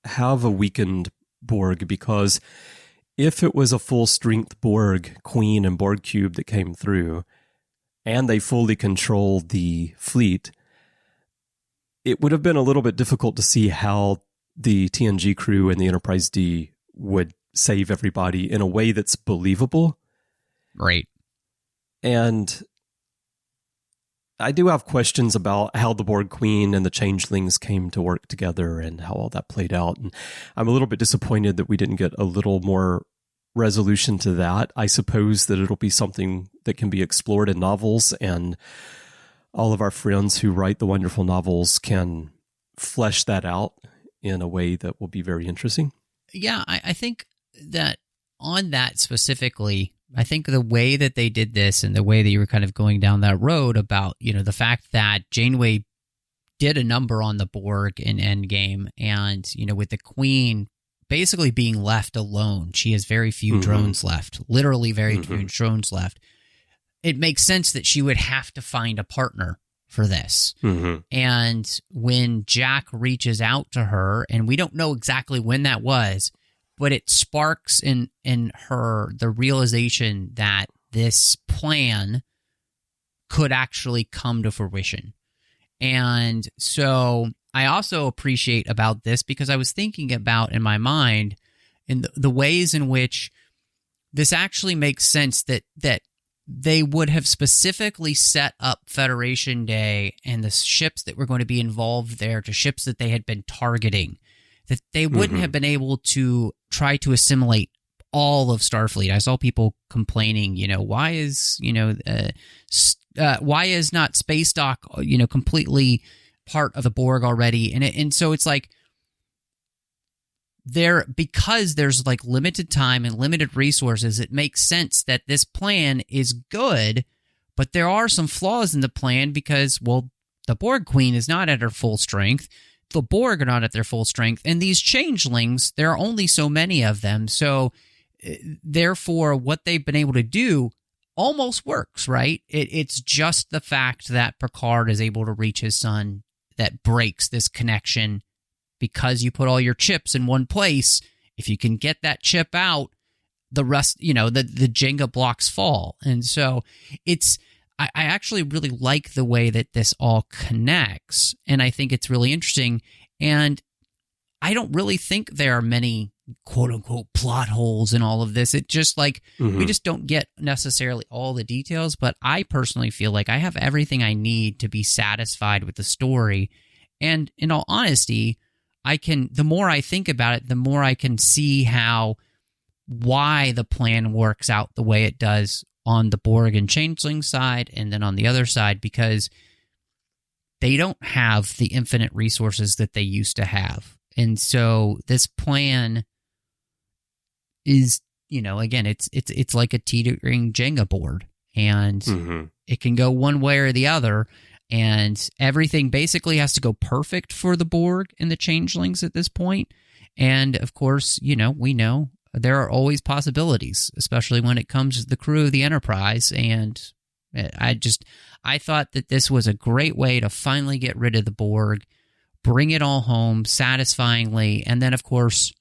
have a weakened Borg because if it was a full-strength Borg Queen and Borg Cube that came through and they fully controlled the fleet, it would have been a little bit difficult to see how the TNG crew and the Enterprise D would save everybody in a way that's believable. Right. And I do have questions about how the Borg Queen and the Changelings came to work together and how all that played out. And I'm a little bit disappointed that we didn't get a little more resolution to that. I suppose that it'll be something that can be explored in novels, and all of our friends who write the wonderful novels can flesh that out in a way that will be very interesting. Yeah, I think that on that specifically, I think the way that they did this and the way that you were kind of going down that road about, the fact that Janeway did a number on the Borg in Endgame and, with the Queen basically being left alone, she has very few drones left, literally very few drones left. It makes sense that she would have to find a partner for this. And when Jack reaches out to her, and we don't know exactly when that was, but it sparks in her the realization that this plan could actually come to fruition. And so I also appreciate about this because I was thinking about in my mind in the ways in which this actually makes sense that they would have specifically set up Federation Day and the ships that were going to be involved there to ships that they had been targeting, that they wouldn't have been able to try to assimilate all of Starfleet. I saw people complaining, why is not Space Dock, completely part of the Borg already? And so it's like because there's like limited time and limited resources, it makes sense that this plan is good, but there are some flaws in the plan because, well, the Borg Queen is not at her full strength. The Borg are not at their full strength. And these changelings, there are only so many of them. So therefore, what they've been able to do almost works, right? It's just the fact that Picard is able to reach his son that breaks this connection. Because you put all your chips in one place, if you can get that chip out, the rest, the Jenga blocks fall. And so I actually really like the way that this all connects. And I think it's really interesting. And I don't really think there are many quote unquote plot holes in all of this. It just like, we just don't get necessarily all the details. But I personally feel like I have everything I need to be satisfied with the story. And in all honesty, the more I think about it, the more I can see why the plan works out the way it does on the Borg and Changeling side, and then on the other side, because they don't have the infinite resources that they used to have. And so this plan is, again, it's like a teetering Jenga board, and it can go one way or the other. And everything basically has to go perfect for the Borg and the Changelings at this point. And, of course, we know there are always possibilities, especially when it comes to the crew of the Enterprise. And I thought that this was a great way to finally get rid of the Borg, bring it all home satisfyingly, and then, of course,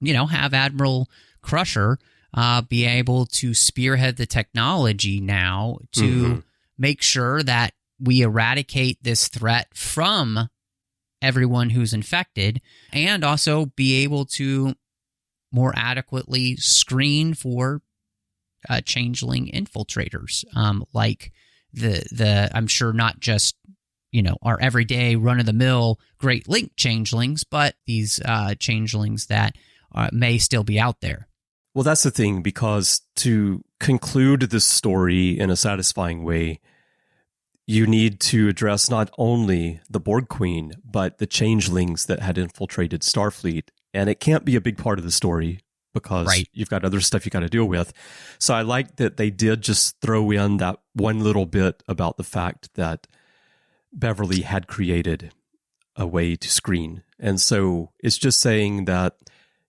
have Admiral Crusher be able to spearhead the technology now to make sure that we eradicate this threat from everyone who's infected, and also be able to more adequately screen for changeling infiltrators, like the I'm sure not just our everyday run-of-the-mill Great Link changelings, but these changelings that may still be out there. Well, that's the thing, because to conclude this story in a satisfying way, you need to address not only the Borg Queen, but the changelings that had infiltrated Starfleet. And it can't be a big part of the story because you've got other stuff you got to deal with. So I like that they did just throw in that one little bit about the fact that Beverly had created a way to screen. And so it's just saying that,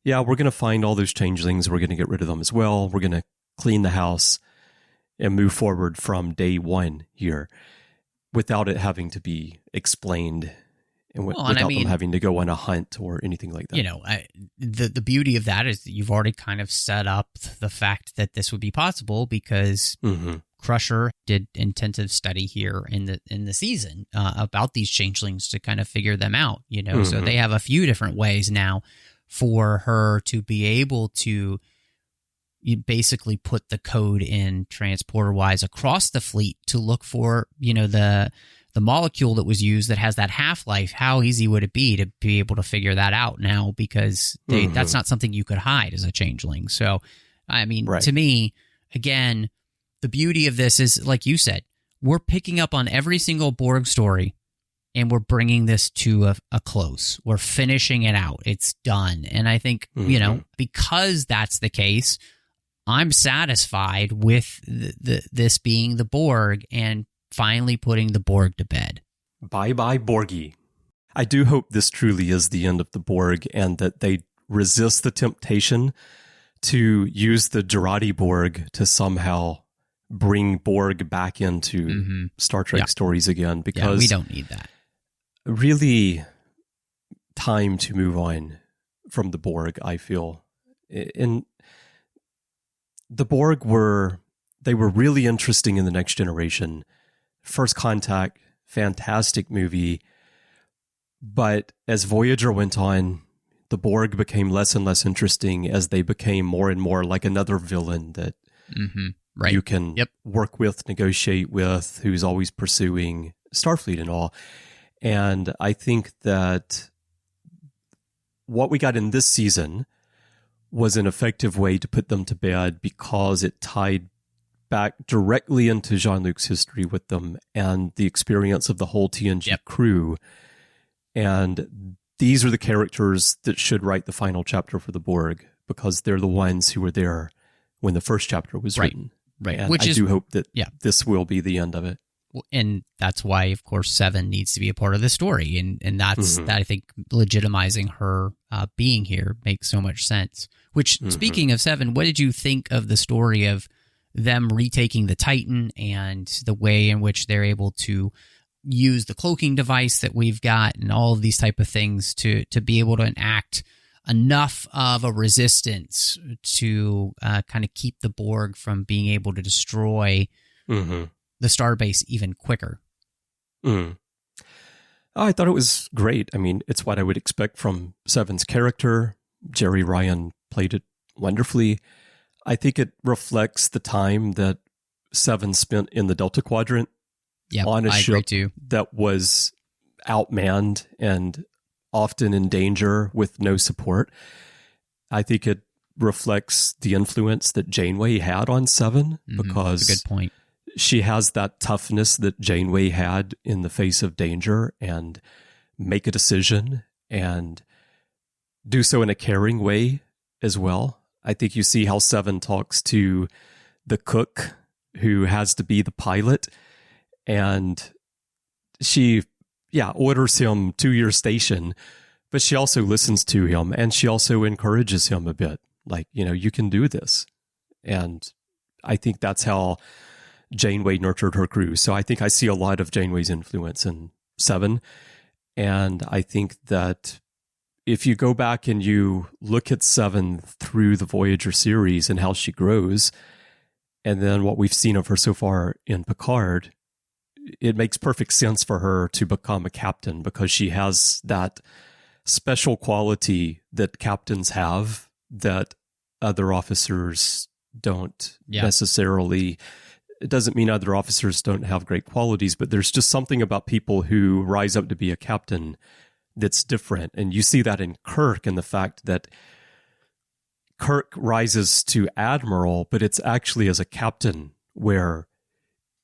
yeah, we're going to find all those changelings. We're going to get rid of them as well. We're going to clean the house and move forward from day one here, without it having to be explained, and without them having to go on a hunt or anything like that. The beauty of that is that you've already kind of set up the fact that this would be possible, because Crusher did intensive study here in the season about these changelings to kind of figure them out. So they have a few different ways now for her to be able to basically put the code in transporter-wise across the fleet to look for, the molecule that was used that has that half-life. How easy would it be to be able to figure that out now? Because that's not something you could hide as a changeling. So, to me, again, the beauty of this is, like you said, we're picking up on every single Borg story, and we're bringing this to a close. We're finishing it out. It's done. And I think, because that's the case, I'm satisfied with this being the Borg and finally putting the Borg to bed. Bye Borgie. I do hope this truly is the end of the Borg, and that they resist the temptation to use the Jurati Borg to somehow bring Borg back into Star Trek stories again, because we don't need that. Really, time to move on from the Borg, I feel. And the Borg were really interesting in The Next Generation. First Contact, fantastic movie. But as Voyager went on, the Borg became less and less interesting as they became more and more like another villain that you can work with, negotiate with, who's always pursuing Starfleet and all. And I think that what we got in this season was an effective way to put them to bed, because it tied back directly into Jean-Luc's history with them and the experience of the whole TNG crew. And these are the characters that should write the final chapter for the Borg, because they're the ones who were there when the first chapter was written. Right. And I do hope that this will be the end of it. And that's why, of course, Seven needs to be a part of the story. And that's, that I think, legitimizing her being here makes so much sense. Which, speaking of Seven, what did you think of the story of them retaking the Titan and the way in which they're able to use the cloaking device that we've got and all of these type of things to be able to enact enough of a resistance to kind of keep the Borg from being able to destroy the starbase even quicker? I thought it was great. I mean, it's what I would expect from Seven's character. Jerry Ryan played it wonderfully. I think it reflects the time that Seven spent in the Delta Quadrant on a ship that was outmanned and often in danger with no support. I think it reflects the influence that Janeway had on Seven, because that's a good point. She has that toughness that Janeway had in the face of danger, and make a decision and do so in a caring way as well. I think you see how Seven talks to the cook who has to be the pilot, and she, orders him to your station, but she also listens to him, and she also encourages him a bit. Like, you can do this. And I think that's how Janeway nurtured her crew. So I think I see a lot of Janeway's influence in Seven. And I think that if you go back and you look at Seven through the Voyager series and how she grows, and then what we've seen of her so far in Picard, it makes perfect sense for her to become a captain, because she has that special quality that captains have that other officers don't necessarily. It doesn't mean other officers don't have great qualities, but there's just something about people who rise up to be a captain that's different. And you see that in Kirk, and the fact that Kirk rises to admiral, but it's actually as a captain where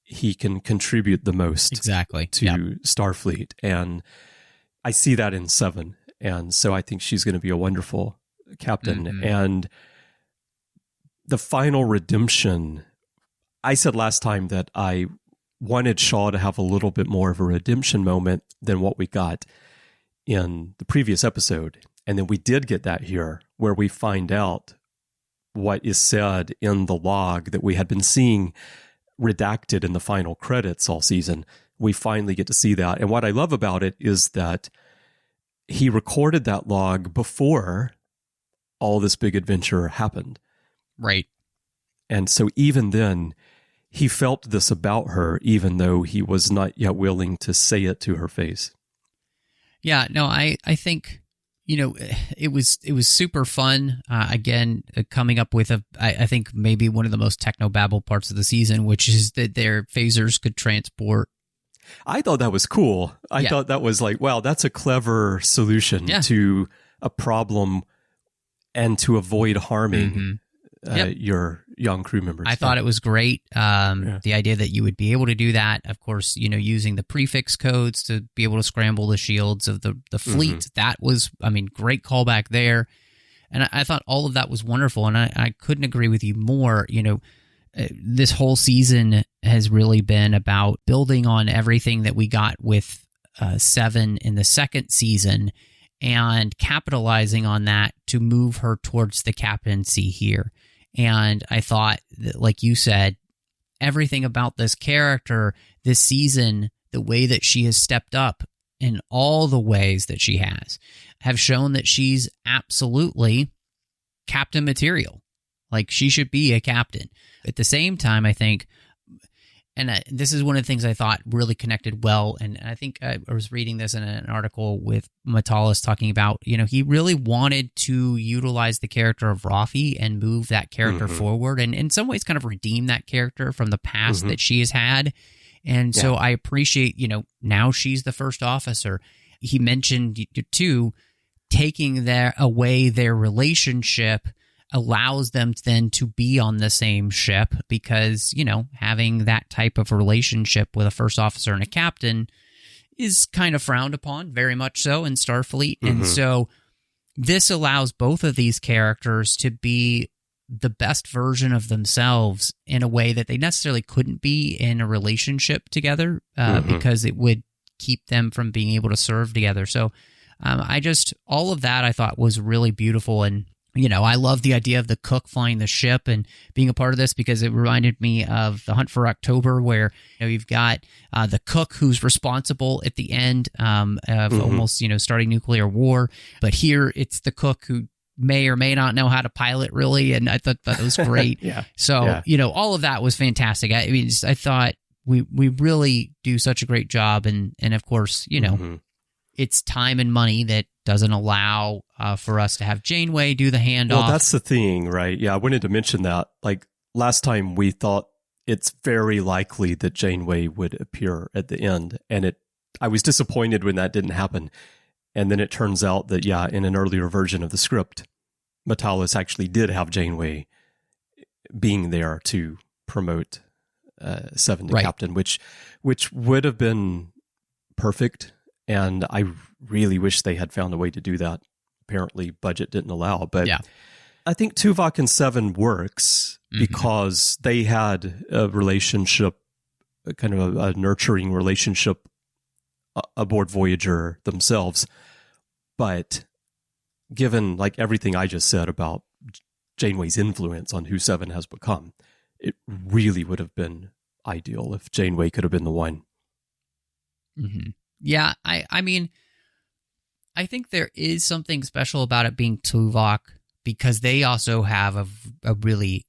he can contribute the most to Starfleet. And I see that in Seven. And so I think she's going to be a wonderful captain. And the final redemption, I said last time that I wanted Shaw to have a little bit more of a redemption moment than what we got in the previous episode. And then we did get that here, where we find out what is said in the log that we had been seeing redacted in the final credits all season. We finally get to see that. And what I love about it is that he recorded that log before all this big adventure happened. Right. And so even then, he felt this about her, even though he was not yet willing to say it to her face. Yeah, no, I think, it was super fun. Again, coming up with I think maybe one of the most technobabble parts of the season, which is that their phasers could transport. I thought that was cool. I thought that was like, wow, that's a clever solution to a problem and to avoid harming your young crew members. I thought it was great. The idea that you would be able to do that, of course, using the prefix codes to be able to scramble the shields of the fleet. That was, great callback there. And I thought all of that was wonderful. And I couldn't agree with you more. This whole season has really been about building on everything that we got with Seven in the second season and capitalizing on that to move her towards the captaincy here. And I thought that, like you said, everything about this character this season, the way that she has stepped up in all the ways that she has, have shown that she's absolutely captain material. Like, she should be a captain. At the same time, I think, and this is one of the things I thought really connected well, and I think I was reading this in an article with Matalis talking about, he really wanted to utilize the character of Rafi and move that character forward, and in some ways kind of redeem that character from the past that she has had. And so I appreciate, now she's the first officer. He mentioned, too, taking away their relationship allows them then to be on the same ship, because, having that type of relationship with a first officer and a captain is kind of frowned upon, very much so, in Starfleet. And so this allows both of these characters to be the best version of themselves in a way that they necessarily couldn't be in a relationship together, because it would keep them from being able to serve together. So all of that I thought was really beautiful. And, I love the idea of the cook flying the ship and being a part of this, because it reminded me of The Hunt for October, where you've got the cook who's responsible at the end of almost, starting nuclear war. But here it's the cook who may or may not know how to pilot, really. And I thought that was great. So, all of that was fantastic. I mean, I thought we really do such a great job. And of course, it's time and money that doesn't allow for us to have Janeway do the handoff. Well, that's the thing, right? Yeah, I wanted to mention that. Like, last time we thought it's very likely that Janeway would appear at the end. And I was disappointed when that didn't happen. And then it turns out that, in an earlier version of the script, Metalis actually did have Janeway being there to promote Seven to captain, which would have been perfect. And I really wish they had found a way to do that. Apparently, budget didn't allow. But I think Tuvok and Seven works because they had a relationship, kind of a nurturing relationship aboard Voyager themselves. But given like everything I just said about Janeway's influence on who Seven has become, it really would have been ideal if Janeway could have been the one. Yeah, I mean, I think there is something special about it being Tuvok, because they also have a really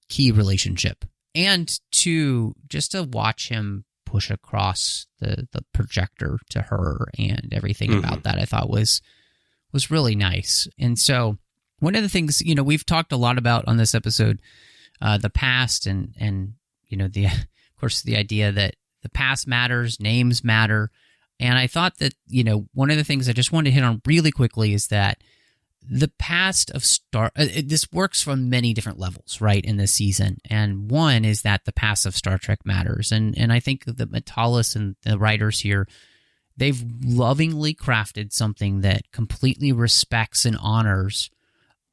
key relationship. And just to watch him push across the projector to her and everything about that, I thought was really nice. And so one of the things, we've talked a lot about on this episode, the past and of course, the idea that the past matters, names matter. And I thought that, one of the things I just wanted to hit on really quickly is that the past of this works from many different levels, right, in this season. And one is that the past of Star Trek matters. And I think that Metalis and the writers here, they've lovingly crafted something that completely respects and honors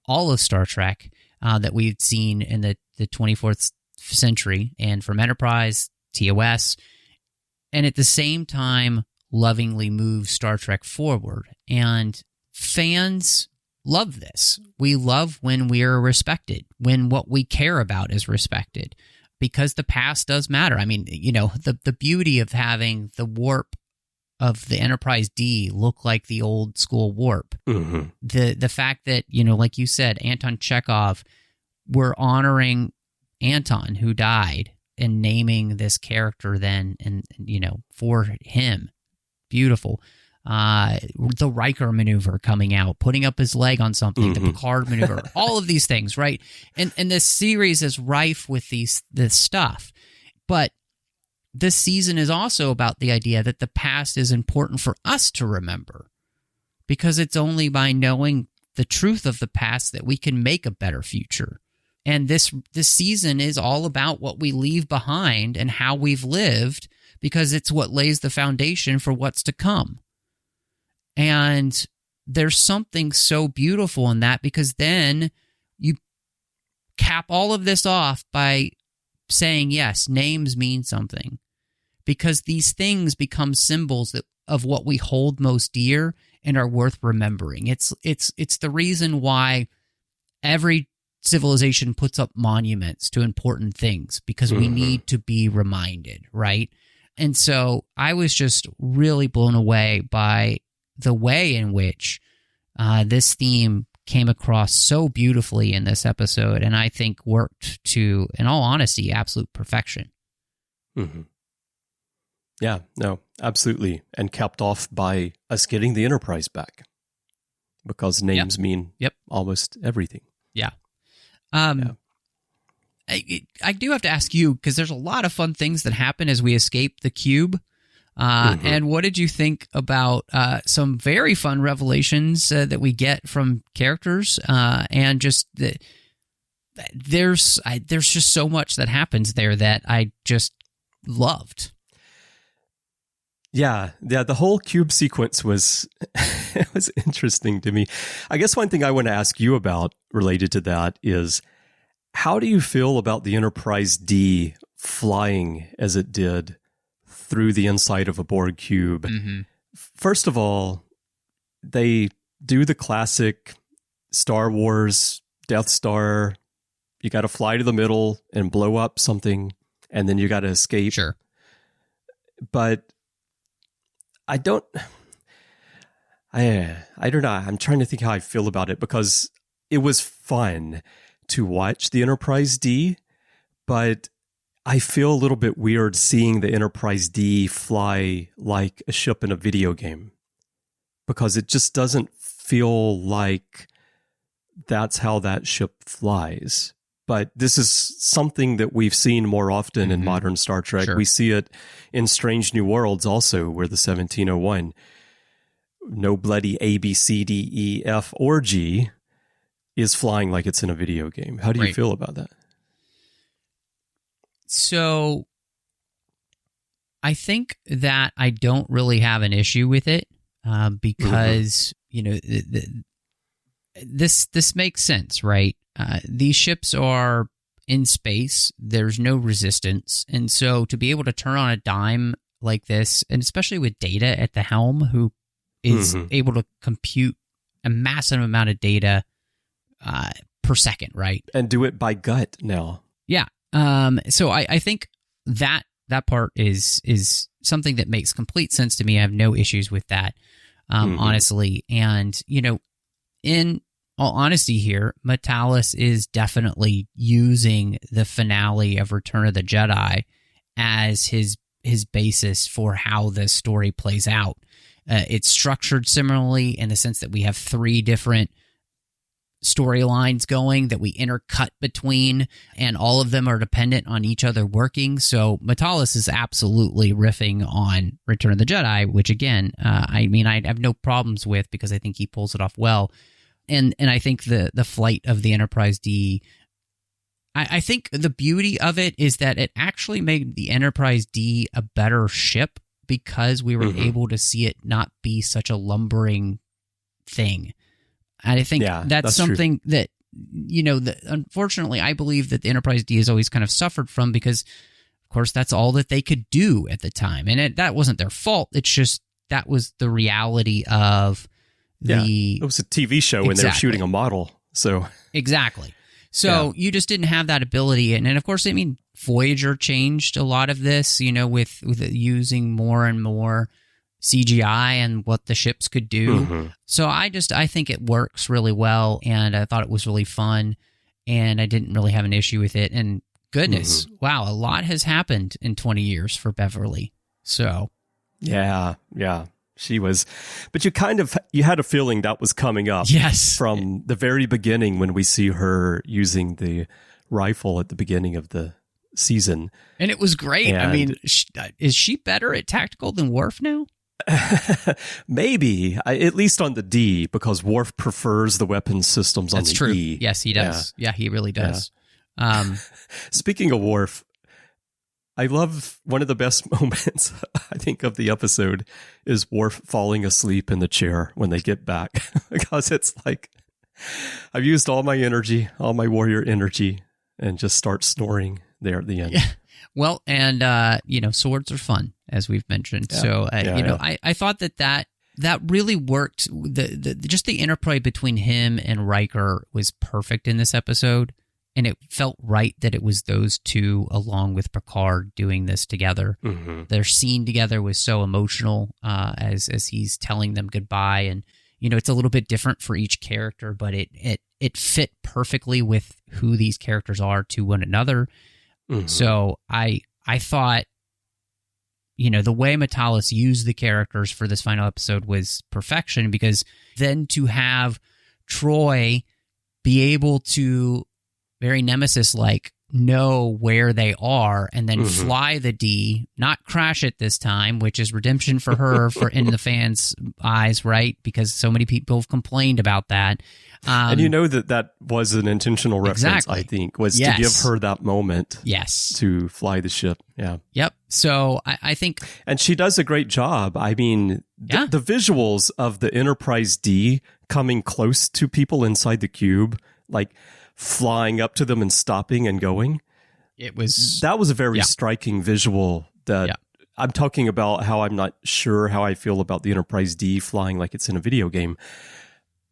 all of Star Trek that we've seen in the 24th century, and from Enterprise, TOS, and at the same time lovingly move Star Trek forward. And fans love this. We love when we're respected, when what we care about is respected, because the past does matter. I mean, the beauty of having the warp of the Enterprise D look like the old school warp. The fact that, like you said, Anton Chekhov, we're honoring Anton, who died, and naming this character then, and for him. Beautiful. The Riker maneuver coming out, putting up his leg on something, the Picard maneuver, all of these things, right? And this series is rife with this stuff. But this season is also about the idea that the past is important for us to remember, because it's only by knowing the truth of the past that we can make a better future. And this season is all about what we leave behind and how we've lived, because it's what lays the foundation for what's to come. And there's something so beautiful in that, because then you cap all of this off by saying, yes, names mean something, because these things become symbols of what we hold most dear and are worth remembering. It's the reason why every civilization puts up monuments to important things, because we need to be reminded, right? And so I was just really blown away by the way in which this theme came across so beautifully in this episode, and I think worked to, in all honesty, absolute perfection. Yeah, no, absolutely. And capped off by us getting the Enterprise back, because names mean almost everything. Yeah. I do have to ask you, because there's a lot of fun things that happen as we escape the cube. And what did you think about some very fun revelations that we get from characters, and just there's just so much that happens there that I just loved. Yeah. The whole cube sequence was it was interesting to me. I guess one thing I want to ask you about related to that is, how do you feel about the Enterprise D flying as it did through the inside of a Borg cube? Mm-hmm. First of all, they do the classic Star Wars Death Star. You got to fly to the middle and blow up something, and then you got to escape. Sure. But I don't know. I'm trying to think how I feel about it, because it was fun to watch the Enterprise D, but I feel a little bit weird seeing the Enterprise D fly like a ship in a video game, because it just doesn't feel like that's how that ship flies. But this is something that we've seen more often in modern Star Trek. Sure. We see it in Strange New Worlds also, where the 1701, no bloody A, B, C, D, E, F, or G, is flying like it's in a video game. How do you feel about that? So I think that I don't really have an issue with it, because, this makes sense, right? These ships are in space. There's no resistance. And so to be able to turn on a dime like this, and especially with Data at the helm, who is able to compute a massive amount of data per second, right? And do it by gut now. Yeah. So I think that part is something that makes complete sense to me. I have no issues with that, honestly. And, in all honesty here, Matalas is definitely using the finale of Return of the Jedi as his basis for how the story plays out. It's structured similarly in the sense that we have 3 different storylines going that we intercut between, and all of them are dependent on each other working. So Matalas is absolutely riffing on Return of the Jedi, which again, I have no problems with, because I think he pulls it off well. And I think the flight of the Enterprise D, I think the beauty of it is that it actually made the Enterprise D a better ship, because we were able to see it not be such a lumbering thing. And I think that's something true. That, unfortunately, I believe that the Enterprise D has always kind of suffered from, because, of course, that's all that they could do at the time. And that wasn't their fault. It's just that was the reality of it was a TV show when they were shooting a model. So exactly. So you just didn't have that ability. And of course, Voyager changed a lot of this, with using more and more CGI and what the ships could do. So I think it works really well, and I thought it was really fun, and I didn't really have an issue with it. And goodness, wow, a lot has happened in 20 years for Beverly. So yeah. She was, but you had a feeling that was coming up. Yes. From the very beginning, when we see her using the rifle at the beginning of the season. And it was great. And is she better at tactical than Worf now? Maybe, at least on the D, because Worf prefers the weapon systems on the true. E. Yes, he does. Yeah, he really does. Yeah. Speaking of Worf, I love one of the best moments, I think, of the episode is Worf falling asleep in the chair when they get back. Because it's like, I've used all my energy, all my warrior energy, and just start snoring there at the end. Yeah. Well, and, swords are fun, as we've mentioned. Yeah. So, I thought that really worked. Just the interplay between him and Riker was perfect in this episode. And it felt right that it was those two, along with Picard, doing this together. Their scene together was so emotional as he's telling them goodbye. And, it's a little bit different for each character, but it fit perfectly with who these characters are to one another. So I thought, the way Matalas used the characters for this final episode was perfection, because then to have Troy be able to, very Nemesis-like, know where they are and then fly the D, not crash it this time, which is redemption for her for in the fans' eyes, right? Because so many people have complained about that. And you know that was an intentional reference, exactly. I think, was to give her that moment to fly the ship. Yeah. Yep. So I think... And she does a great job. I mean, the visuals of the Enterprise D coming close to people inside the cube, like flying up to them and stopping and going. That was a very striking visual that I'm talking about how I'm not sure how I feel about the Enterprise D flying like it's in a video game.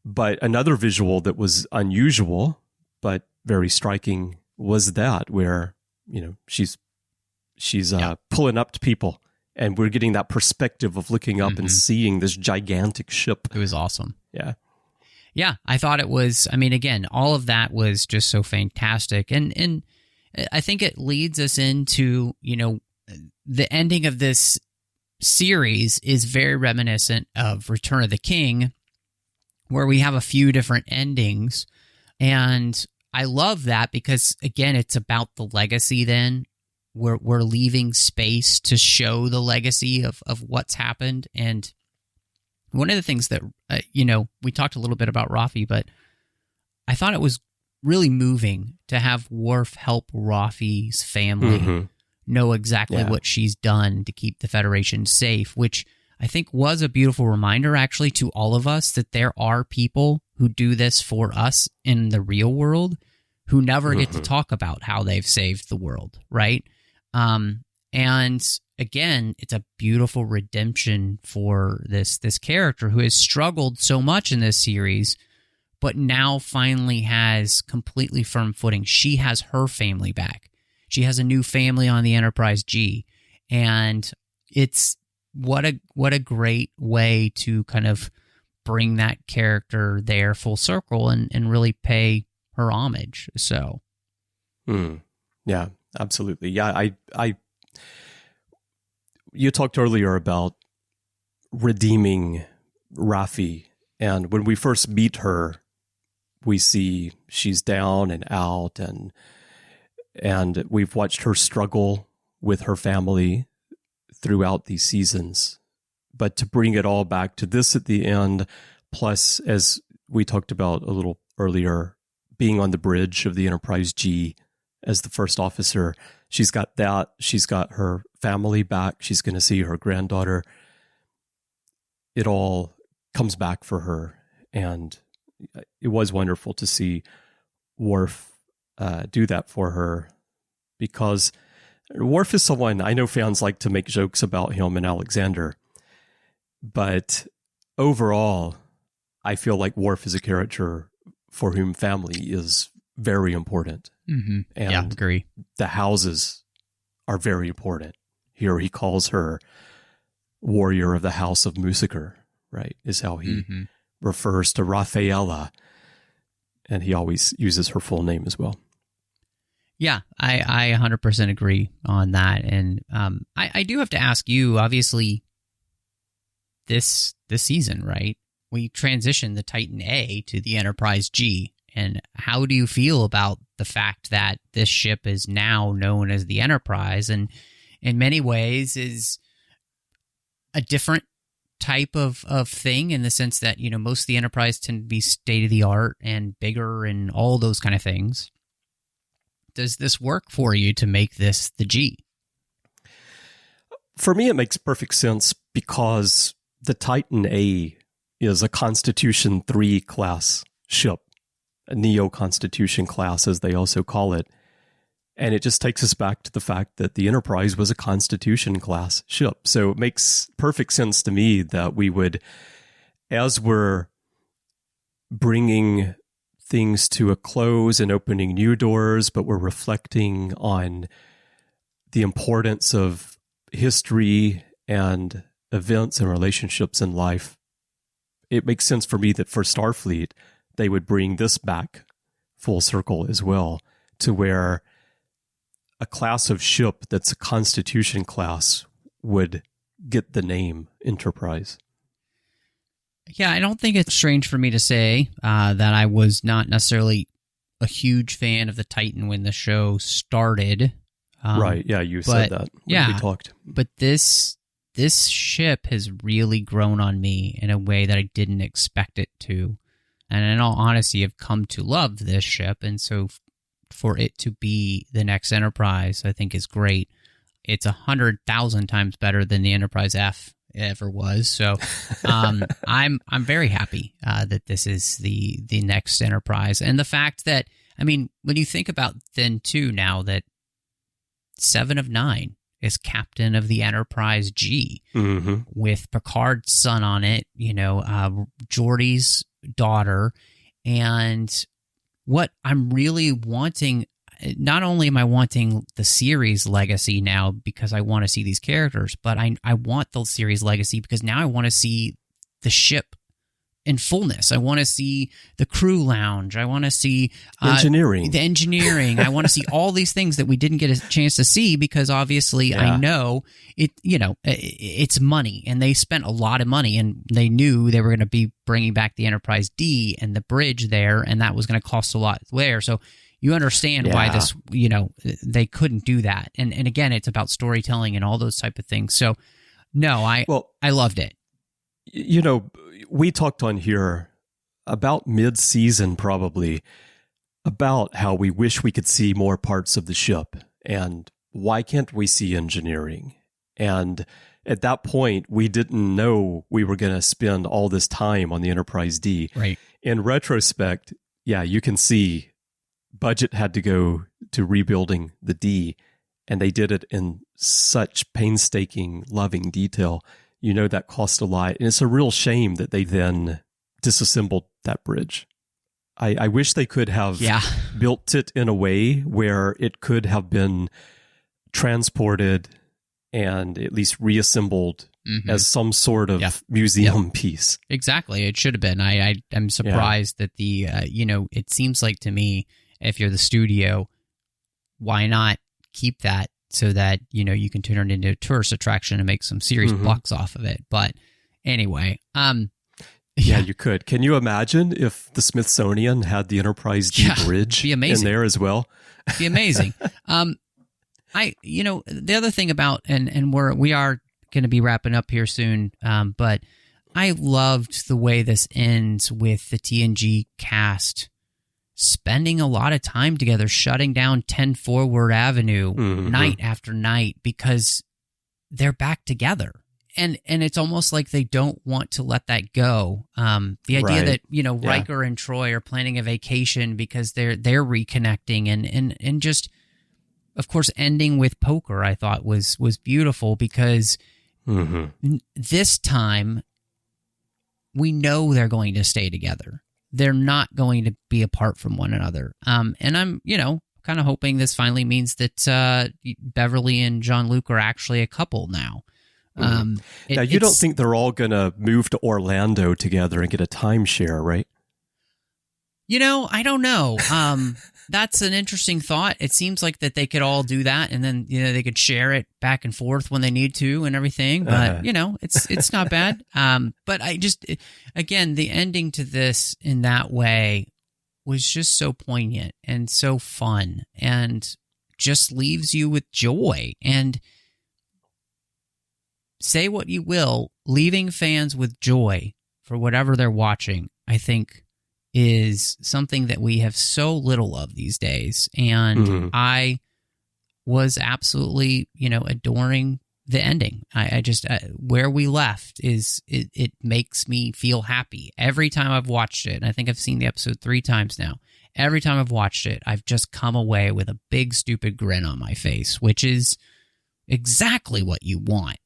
But another visual that was unusual, but very striking was that where, you know, she's pulling up to people and we're getting that perspective of looking up and seeing this gigantic ship. It was awesome. Yeah. Yeah, I thought it was, I mean, again, all of that was just so fantastic. And I think it leads us into, you know, the ending of this series is very reminiscent of Return of the King, where we have a few different endings. And I love that because, again, it's about the legacy then. We're leaving space to show the legacy of what's happened. And one of the things that, you know, we talked a little bit about Rafi, but I thought it was really moving to have Worf help Rafi's family know exactly what she's done to keep the Federation safe, which I think was a beautiful reminder, actually, to all of us that there are people who do this for us in the real world who never get to talk about how they've saved the world, right? And again, it's a beautiful redemption for this character who has struggled so much in this series, but now finally has completely firm footing. She has her family back. She has a new family on the Enterprise G, and it's what a great way to kind of bring that character there full circle and really pay her homage. So, yeah, absolutely. Yeah, I you talked earlier about redeeming Rafi, and when we first meet her, we see she's down and out, and we've watched her struggle with her family throughout these seasons. But to bring it all back to this at the end, plus, as we talked about a little earlier, being on the bridge of the Enterprise G as the first officer, she's got that. She's got her family back. She's going to see her granddaughter. It all comes back for her. And it was wonderful to see Worf do that for her, because Worf is someone, I know fans like to make jokes about him and Alexander, but overall, I feel like Worf is a character for whom family is very important. And agree. The houses are very important. Here he calls her warrior of the House of Musiker, right, is how he refers to Rafaela, and he always uses her full name as well. Yeah, I 100% agree on that. And I do have to ask you, obviously, this season, right? We transitioned the Titan A to the Enterprise G. And how do you feel about the fact that this ship is now known as the Enterprise, and in many ways is a different type of thing, in the sense that, you know, most of the Enterprise tend to be state-of-the-art and bigger and all those kind of things. Does this work for you to make this the G? For me, it makes perfect sense, because the Titan A is a Constitution 3 class ship, a Neo-Constitution class, as they also call it. And it just takes us back to the fact that the Enterprise was a Constitution class ship. So it makes perfect sense to me that we would, as we're bringing things to a close and opening new doors, but we're reflecting on the importance of history and events and relationships in life, it makes sense for me that for Starfleet, they would bring this back full circle as well, to where a class of ship that's a Constitution class would get the name Enterprise. Yeah, I don't think it's strange for me to say that I was not necessarily a huge fan of the Titan when the show started. Right. Yeah, you said that when we talked. But this ship has really grown on me in a way that I didn't expect it to. And in all honesty, I've come to love this ship. And so for it to be the next Enterprise, I think is great. It's 100,000 times better than the Enterprise F ever was. So I'm very happy that this is the next Enterprise. And the fact that, I mean, when you think about then too now that 7 of 9 is captain of the Enterprise G, with Picard's son on it, Geordi's daughter. And what I'm really wanting, not only am I wanting the series legacy now because I want to see these characters, but I want the series legacy because now I want to see the ship in fullness. I want to see the crew lounge. I want to see the engineering. I want to see all these things that we didn't get a chance to see because obviously I know it. It's money, and they spent a lot of money, and they knew they were going to be bringing back the Enterprise D and the bridge there, and that was going to cost a lot there. So you understand why this, they couldn't do that. And again, it's about storytelling and all those type of things. So no, I loved it. We talked on here about mid-season probably about how we wish we could see more parts of the ship and why can't we see engineering? And at that point, we didn't know we were going to spend all this time on the Enterprise D. Right. In retrospect, you can see budget had to go to rebuilding the D, and they did it in such painstaking, loving detail. That cost a lot. And it's a real shame that they then disassembled that bridge. I wish they could have built it in a way where it could have been transported and at least reassembled as some sort of museum piece. Exactly. It should have been. I'm surprised that the, it seems like to me, if you're the studio, why not keep that? So that, you can turn it into a tourist attraction and make some serious bucks off of it. But anyway, you could. Can you imagine if the Smithsonian had the Enterprise D bridge in there as well? Be amazing. The other thing about, and we are going to be wrapping up here soon, but I loved the way this ends with the TNG cast spending a lot of time together, shutting down 10 Forward Avenue night after night because they're back together. And it's almost like they don't want to let that go. The idea that, Riker and Troy are planning a vacation because they're reconnecting and just, of course, ending with poker, I thought was beautiful because this time we know they're going to stay together. They're not going to be apart from one another. And I'm, kind of hoping this finally means that Beverly and Jean-Luc are actually a couple now. Now, you don't think they're all going to move to Orlando together and get a timeshare, right? I don't know. That's an interesting thought. It seems like that they could all do that, and then they could share it back and forth when they need to and everything. But it's not bad. But I just, again, the ending to this in that way was just so poignant and so fun, and just leaves you with joy. And say what you will, leaving fans with joy for whatever they're watching, I think, is something that we have so little of these days. And I was absolutely, adoring the ending. I just, where we left is, it makes me feel happy every time I've watched it. And I think I've seen the episode 3 times now. Every time I've watched it, I've just come away with a big, stupid grin on my face, which is exactly what you want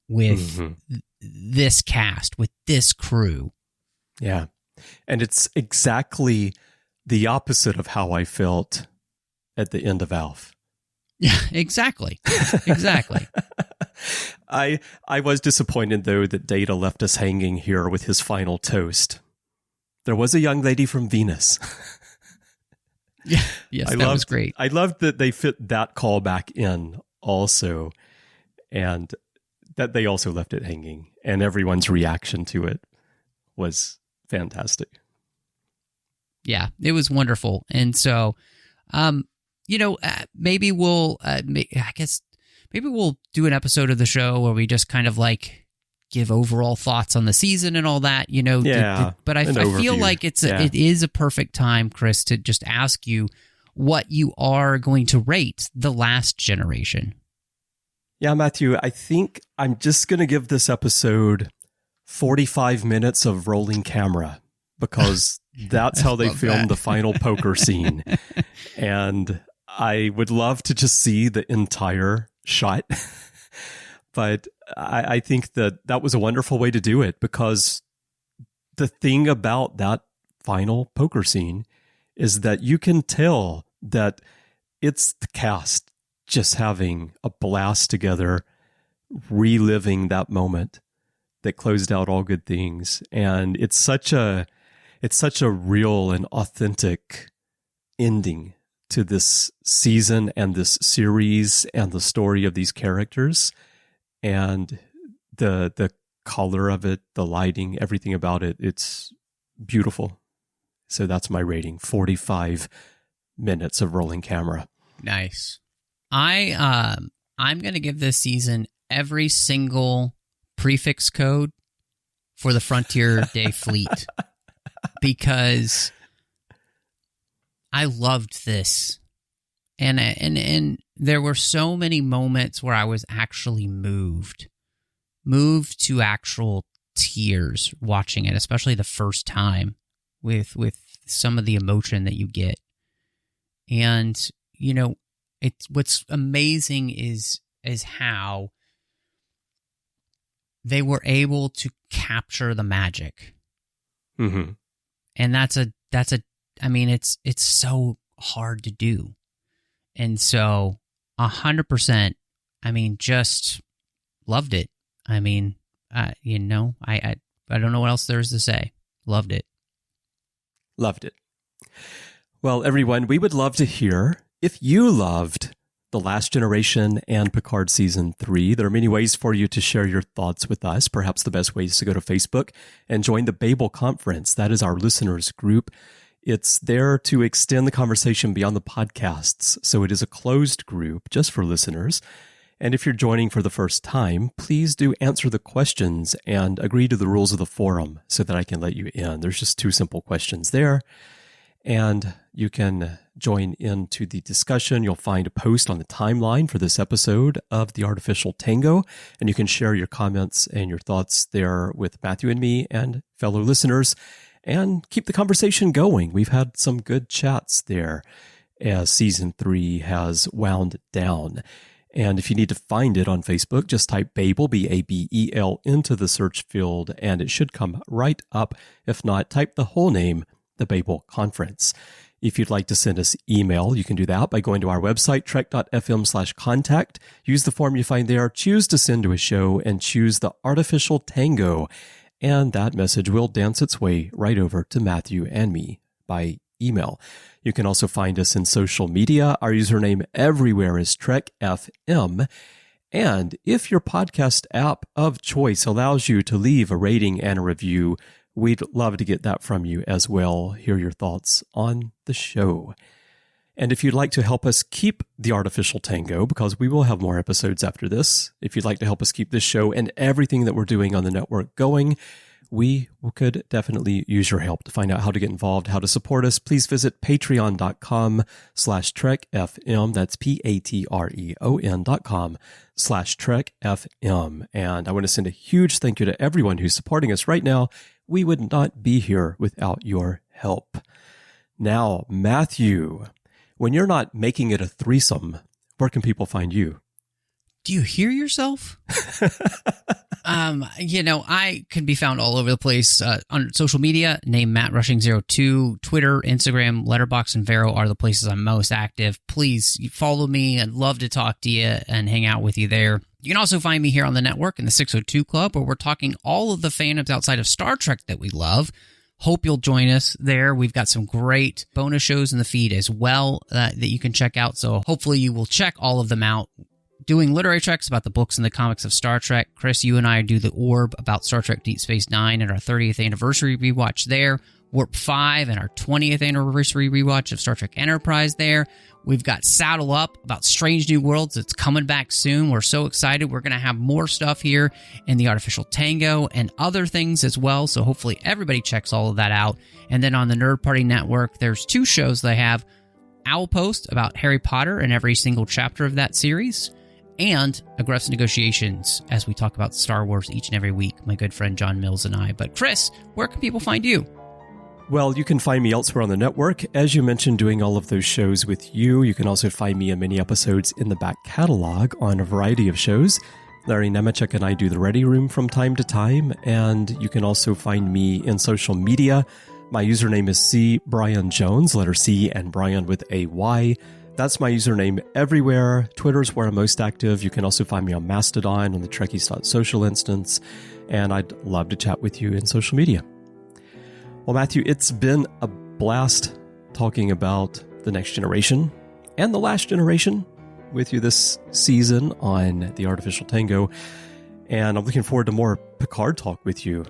with this cast, with this crew. Yeah. And it's exactly the opposite of how I felt at the end of Alf. Yeah, exactly. Exactly. I was disappointed, though, that Data left us hanging here with his final toast. There was a young lady from Venus. Yeah, yes, that was great. I loved that they fit that call back in also, and that they also left it hanging, and everyone's reaction to it was fantastic. Yeah, it was wonderful. And so, maybe we'll, maybe we'll do an episode of the show where we just kind of like give overall thoughts on the season and all that, but I feel like it is a perfect time, Chris, to just ask you what you are going to rate The Last Generation. Yeah, Matthew, I think I'm just going to give this episode 45 minutes of rolling camera because that's how they filmed the final poker scene. And I would love to just see the entire shot. But I think that was a wonderful way to do it, because the thing about that final poker scene is that you can tell that it's the cast just having a blast together, reliving that moment that closed out all good things. And it's such a real and authentic ending to this season and this series and the story of these characters. And the color of it, the lighting, everything about it, it's beautiful. So that's my rating, 45 minutes of rolling camera. Nice. I'm going to give this season every single prefix code for the Frontier Day fleet because I loved this. And there were so many moments where I was actually moved to actual tears watching it, especially the first time with some of the emotion that you get. And, what's amazing is how they were able to capture the magic. Mm-hmm. And it's so hard to do. And so 100%, just loved it. I don't know what else there is to say. Loved it. Loved it. Well, everyone, we would love to hear if you loved The Last Generation and Picard Season 3. There are many ways for you to share your thoughts with us. Perhaps the best way is to go to Facebook and join the Babel Conference. That is our listeners group. It's there to extend the conversation beyond the podcasts. So it is a closed group just for listeners. And if you're joining for the first time, please do answer the questions and agree to the rules of the forum so that I can let you in. There's just 2 simple questions there. And you can join into the discussion. You'll find a post on the timeline for this episode of the Artificial Tango, and you can share your comments and your thoughts there with Matthew and me and fellow listeners and keep the conversation going. We've had some good chats there as Season 3 has wound down. And if you need to find it on Facebook, just type Babel, B-A-B-E-L, into the search field, and it should come right up. If not, type the whole name, the Babel Conference. If you'd like to send us email, you can do that by going to our website, trek.fm/contact. Use the form you find there, choose to send to a show, and choose the Artificial Tango. And that message will dance its way right over to Matthew and me by email. You can also find us in social media. Our username everywhere is TrekFM. And if your podcast app of choice allows you to leave a rating and a review, we'd love to get that from you as well. Hear your thoughts on the show. And if you'd like to help us keep the Artificial Tango, because we will have more episodes after this, if you'd like to help us keep this show and everything that we're doing on the network going, we could definitely use your help. To find out how to get involved, how to support us, please visit patreon.com/TrekFM. That's patreon.com/TrekFM. And I want to send a huge thank you to everyone who's supporting us right now. We would not be here without your help. Now, Matthew, when you're not making it a threesome, where can people find you? Do you hear yourself? I can be found all over the place on social media. Name MattRushing02, Twitter, Instagram, Letterboxd, and Vero are the places I'm most active. Please follow me. I'd love to talk to you and hang out with you there. You can also find me here on the network in the 602 Club, where we're talking all of the fandoms outside of Star Trek that we love. Hope you'll join us there. We've got some great bonus shows in the feed as well that you can check out. So hopefully you will check all of them out. doing literary treks about the books and the comics of Star Trek. Chris, you and I do the Orb about Star Trek Deep Space Nine and our 30th anniversary rewatch there. Warp 5 and our 20th anniversary rewatch of Star Trek Enterprise there. We've got Saddle Up about Strange New Worlds. It's coming back soon. We're so excited. We're going to have more stuff here in the Artificial Tango and other things as well. So hopefully everybody checks all of that out. And then on the Nerd Party Network, there's 2 shows they have. Owl Post about Harry Potter and every single chapter of that series, and Aggressive Negotiations as we talk about Star Wars each and every week, my good friend John Mills and I. But Chris, where can people find you? Well, you can find me elsewhere on the network. As you mentioned, doing all of those shows with you. You can also find me in many episodes in the back catalog on a variety of shows. Larry Nemechek and I do the Ready Room from time to time, and you can also find me in social media. My username is C. Bryan Jones, letter C and Bryan with a Y. That's my username everywhere. Twitter's where I'm most active. You can also find me on Mastodon on the Trekkies.social instance, and I'd love to chat with you in social media. Well, Matthew, it's been a blast talking about The Next Generation and The Last Generation with you this season on the Artificial Tango, and I'm looking forward to more Picard talk with you.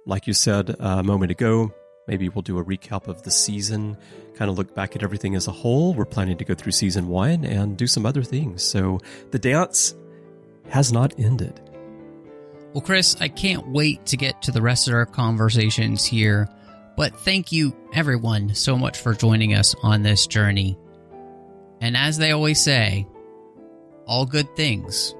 Like you said a moment ago, maybe we'll do a recap of the season, kind of look back at everything as a whole. We're planning to go through season 1 and do some other things. So the dance has not ended. Well, Chris, I can't wait to get to the rest of our conversations here. But thank you, everyone, so much for joining us on this journey. And as they always say, all good things